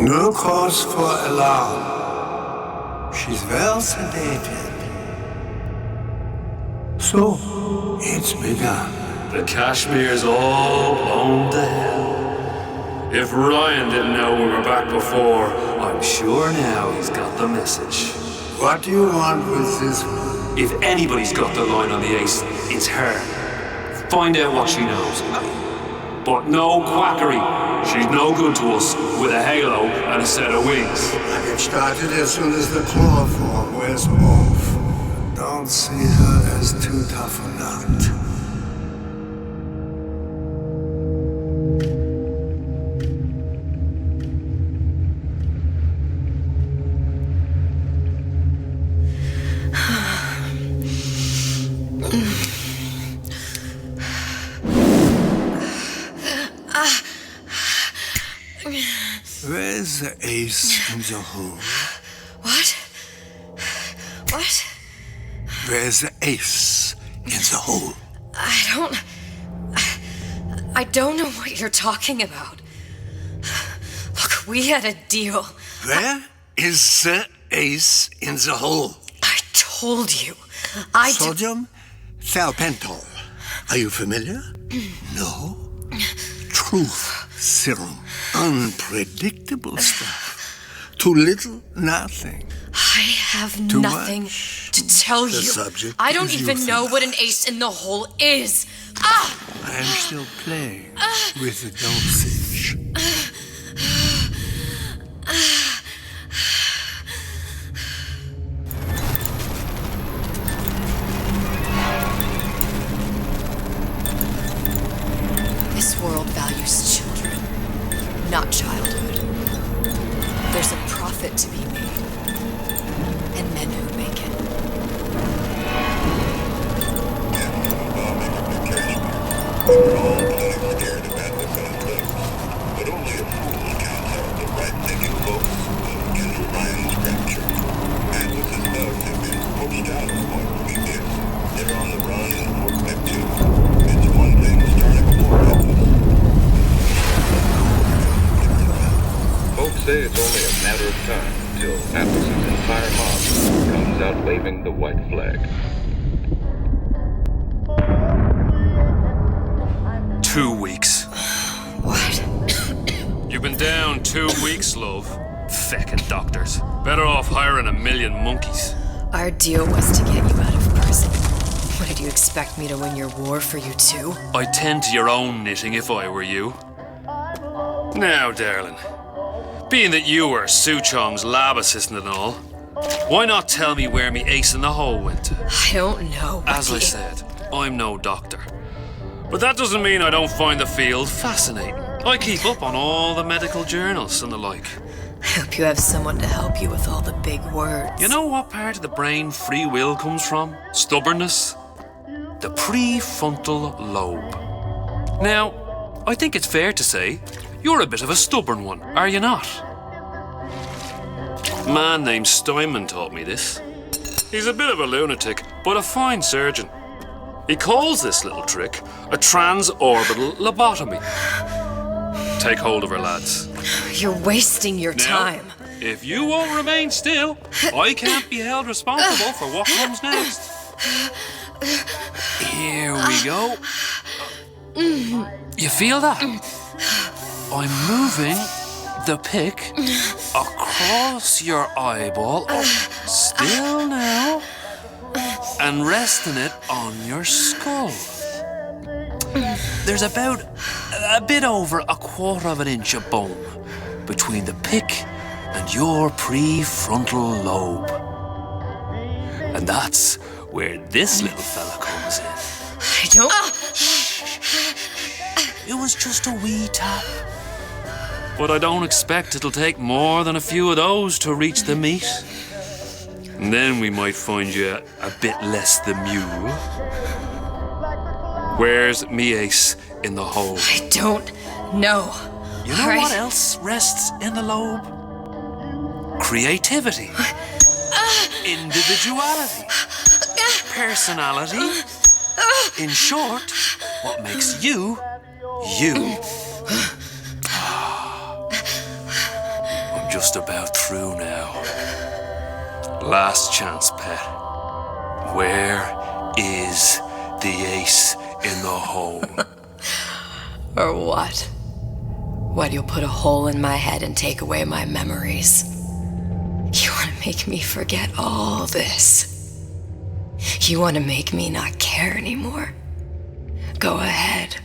No cause for alarm. She's well sedated. So, it's begun. The Kashmir's all blown to hell. If Ryan didn't know we were back before, I'm sure now he's got the message. What do you want with this one? If anybody's got the line on the ace, it's her. Find out what she knows. But no quackery. She's no good to us with a halo and a set of wings. I get started as soon as the chloroform wears off. don't see her as too tough a nut. Where's the ace in the hole? What? What? Where's the ace in the hole? I don't know what you're talking about. Look, we had a deal. Where is the ace in the hole? I told you. Sodium thiopental. Are you familiar? No? Truth serum. Unpredictable stuff. Too little, nothing. I have Too nothing much. to tell you. The subject I don't is even know what an ace in the hole is. Ah! I am still playing with the dosage. This world values children, not childhood. There's a profit to be made, and men who make it. We're all plenty scared of adolescent things, but only a fool counts out the right-thinking folks of Andrew Ryan's rapture. Atlas's thugs have been poached out of Point Prometheus. They're on the run in Fort Neptune. It's one thing starting a war, Atlas. Folks say it's only a matter of time until Atlas's entire mob comes out waving the white flag. 2 weeks. What? You've been down 2 weeks, love. Feckin' doctors. Better off hiring 1,000,000 monkeys. Our deal was to get you out of prison. What, did you expect me to win your war for you too? I'd tend to your own knitting if I were you. Now, darling, being that you were Su Chong's lab assistant and all, why not tell me where me ace in the hole went to? I don't know. As I said, I'm no doctor. But that doesn't mean I don't find the field fascinating. I keep up on all the medical journals and the like. I hope you have someone to help you with all the big words. You know what part of the brain free will comes from? Stubbornness? The prefrontal lobe. Now, I think it's fair to say you're a bit of a stubborn one, are you not? A man named Steinman taught me this. He's a bit of a lunatic, but a fine surgeon. He calls this little trick a transorbital lobotomy. Take hold of her, lads. You're wasting your Now, time. If you won't remain still, I can't be held responsible for what comes next. Here we go. You feel that? I'm moving the pick across your eyeball, still now, and resting it on your skull. There's about a bit over 1/4 inch of bone between the pick and your prefrontal lobe. And that's where this little fella comes in. I don't... It was just a wee tap. But I don't expect it'll take more than a few of those to reach the meat. And then we might find you a bit less the mule. Where's me ace in the hole? I don't know. You know what else rests in the lobe? Creativity. Individuality. Personality. In short, what makes you, you. I'm just about through now. Last chance, pet. Where is the ace in the hole? Or what? What, you'll put a hole in my head and take away my memories? You want to make me forget all this? You want to make me not care anymore? Go ahead.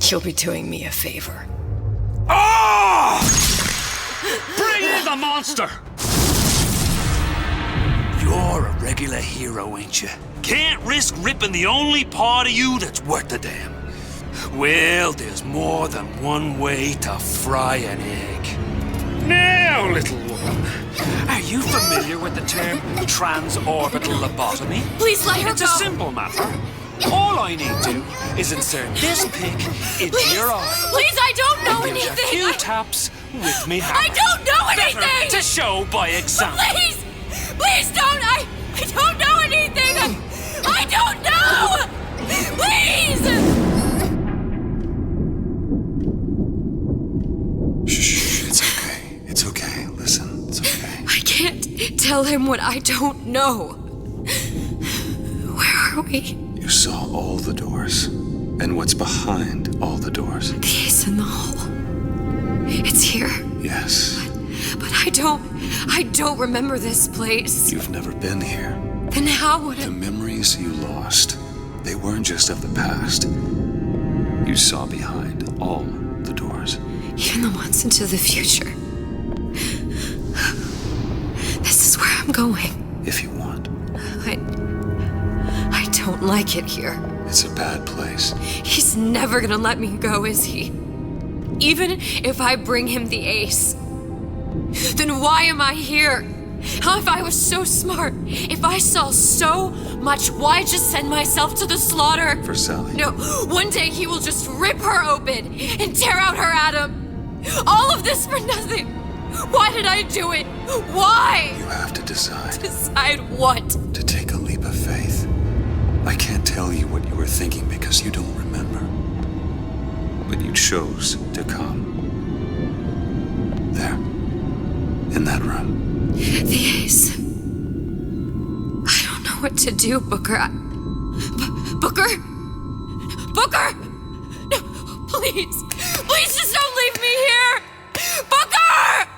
You'll be doing me a favor. Ah! Bring in the monster! You're a Regular hero, ain't you? Can't risk ripping the only part of you that's worth a damn. Well, there's more than one way to fry an egg. Now, little woman, are you familiar with the term transorbital lobotomy? Please let her It's go. a simple matter. All I need to is insert this pick into your eye. Please, I don't know and give you anything. a few taps with me hammer. I don't know anything. Better to show by example. Please, please don't. I don't know anything. I don't know. Please. Shh, it's okay. It's okay. Listen, it's okay. I can't tell him what I don't know. Where are we? You saw all the doors. And what's behind all the doors. The ace in the hole. It's here. Yes. But I don't remember this place. You've never been here. Then how would The memories you lost, they weren't just of the past. You saw behind all the doors. Even the ones into the future. This is where I'm going. If you want. I don't like it here. It's a bad place. He's never gonna let me go, is he? Even if I bring him the ace. Then why am I here? How if I was so smart? If I saw so much, why just send myself to the slaughter? For Sally. No, one day he will just rip her open and tear out her atom. All of this for nothing. Why did I do it? Why? You have to decide. Decide what? To take a leap of faith. I can't tell you what you were thinking because you don't remember. But you chose to come. There. In that room. The ace. I don't know what to do, Booker. Booker? Booker! No, please. Please just don't leave me here! Booker!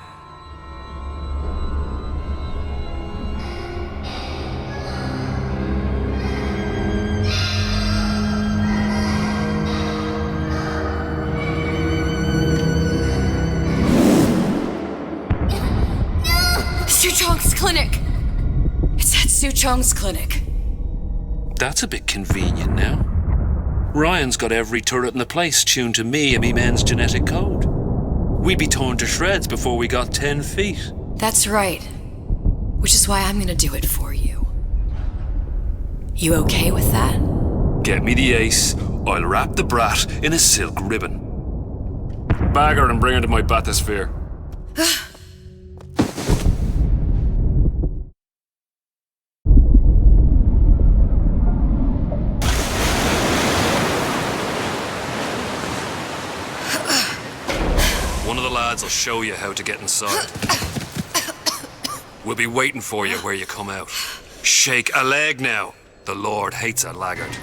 Suchong's clinic. It's at Suchong's clinic. That's a bit convenient now. Ryan's got every turret in the place tuned to me and me men's genetic code. We'd be torn to shreds before we got 10 feet. That's right. Which is why I'm gonna do it for you. You okay with that? Get me the ace, I'll wrap the brat in a silk ribbon. Bag her and bring her to my bathysphere. One of the lads will show you how to get inside. We'll be waiting for you where you come out. Shake a leg now. The Lord hates a laggard.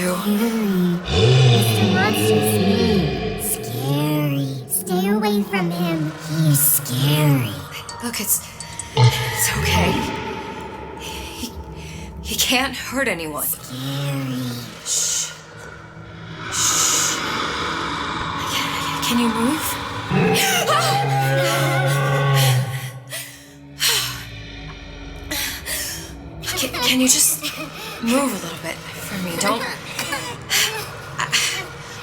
you. Mr. Monster's mean. Scary. Stay away from him. He's scary. Look, it's okay. He can't hurt anyone. Scary. Shh. Shh. Can you move? Can you just move a little bit for me? Don't.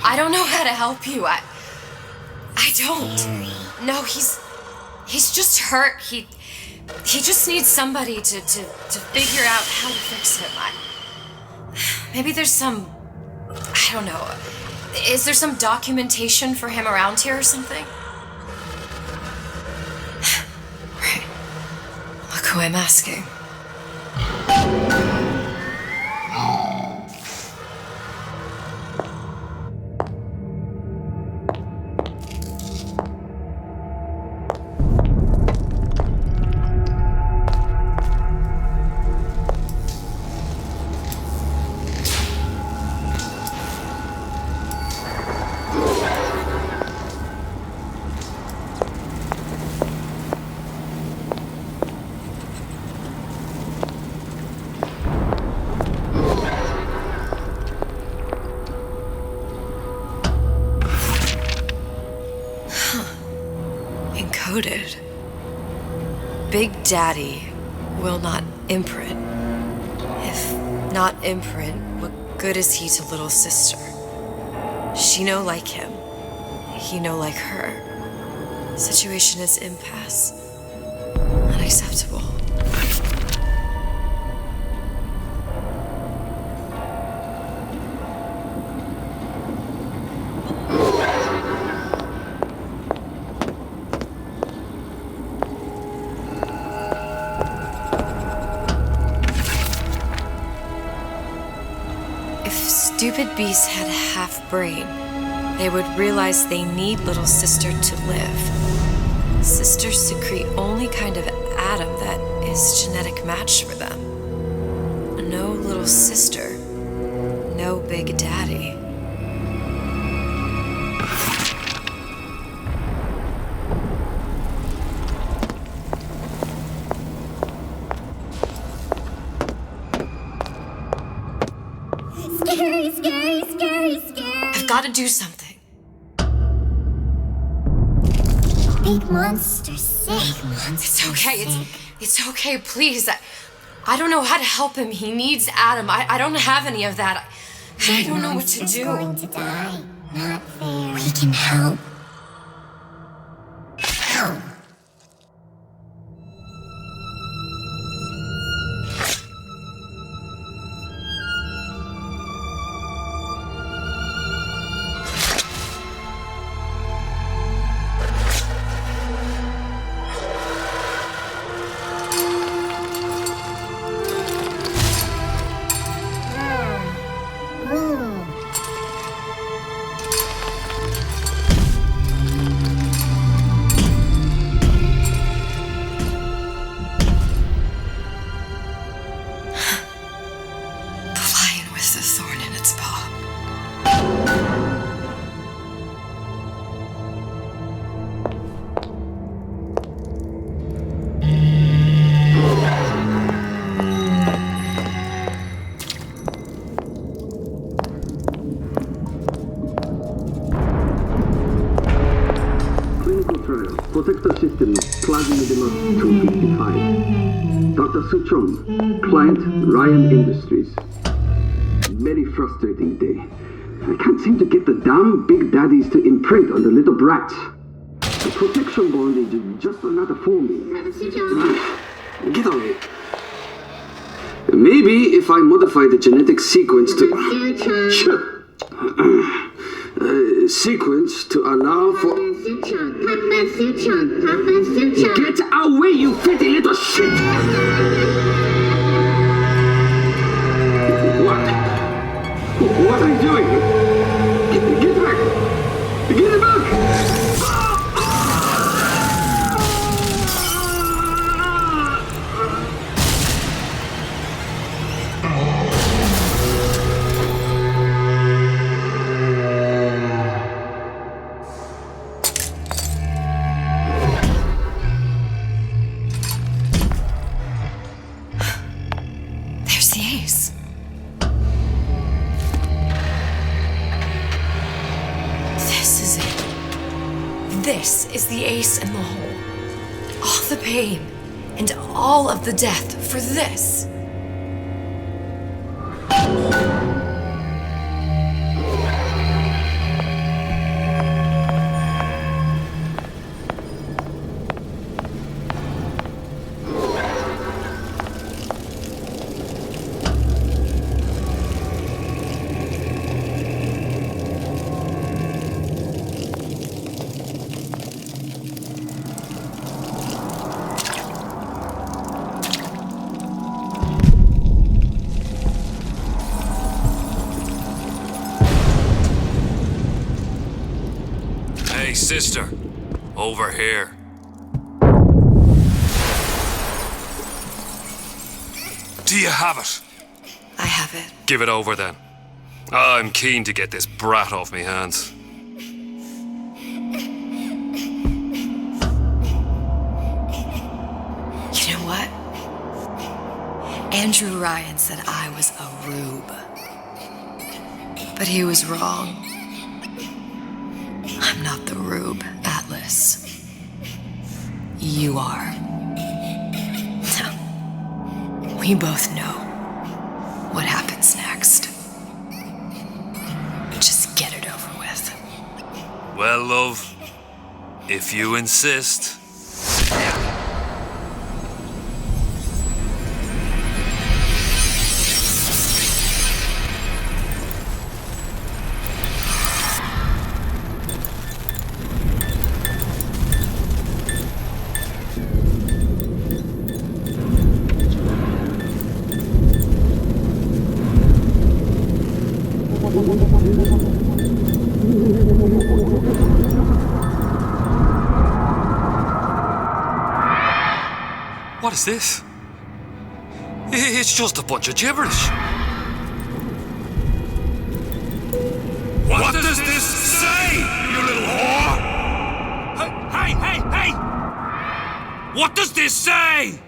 I don't know how to help you. I don't. No, he's just hurt. He just needs somebody to figure out how to fix him. Maybe there's some. I don't know. Is there some documentation for him around here or something? Right. Look who I'm asking. Encoded. Big Daddy will not imprint. If not imprint, what good is he to little sister? She no like him. He no like her. Situation is impasse. Unacceptable. Stupid beasts had a half brain. They would realize they need little sister to live. Sisters secrete only kind of atom that is genetic match for them. No little sister, no Big Daddy. I've got to do something. Big monster sick. It's okay. It's okay. Please. I don't know how to help him. He needs Adam. I don't have any of that. I don't know what to do. Going to die. Not fair. We can help. Help. Protector system, Plasma Demos 255. Dr. Suchong, client Ryan Industries. Very frustrating day. I can't seem to get the damn Big Daddies to imprint on the little brats. The protection bond is just another forming. Get on it. Maybe if I modify the genetic sequence to... sequence to allow for... Get away, you pretty little shit! What are you doing? Get back! Get back! This is the ace in the hole. All the pain and all of the death for this. Hey, sister. Over here. Do you have it? I have it. Give it over then. I'm keen to get this brat off me hands. You know what? Andrew Ryan said I was a rube. But he was wrong. I'm not the rube, Atlas. You are. No. We both know what happens next. Just get it over with. Well, love, if you insist. What is this? It's just a bunch of gibberish. What does this say, you little whore? Hey! What does this say?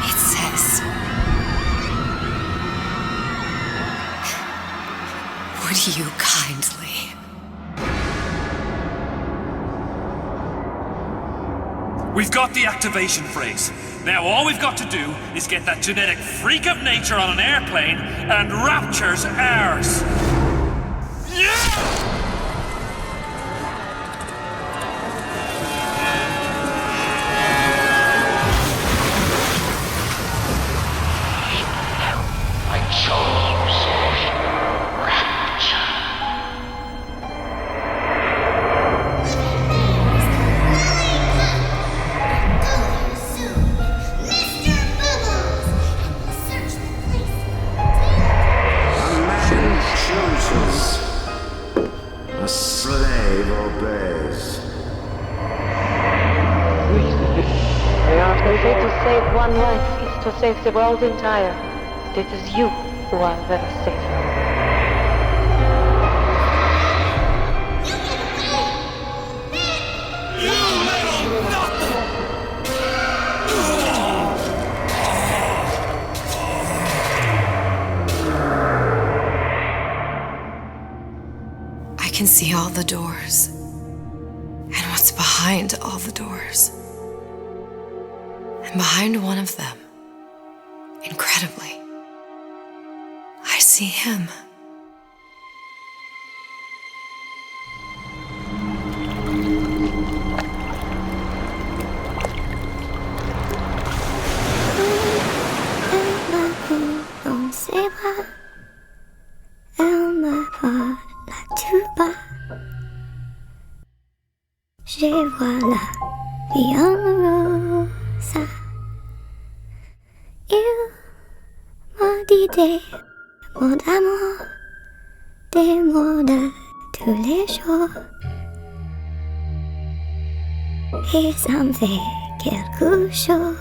It says, would you kindly? We've got the activation phrase. Now all we've got to do is get that genetic freak of nature on an airplane and Rapture's ours. I chose Rapture. A slave obeys. They say to save one life is to save the world entire. It is you who are the savior. I can see all the doors, and what's behind all the doors. And behind one of them, incredibly, I see him. On ses bras, elle me parle tout bas. Je vois la vie en rose. Il m'a dit des mots d'amour, des mots de tous les jours. Et ça me fait quelque chose.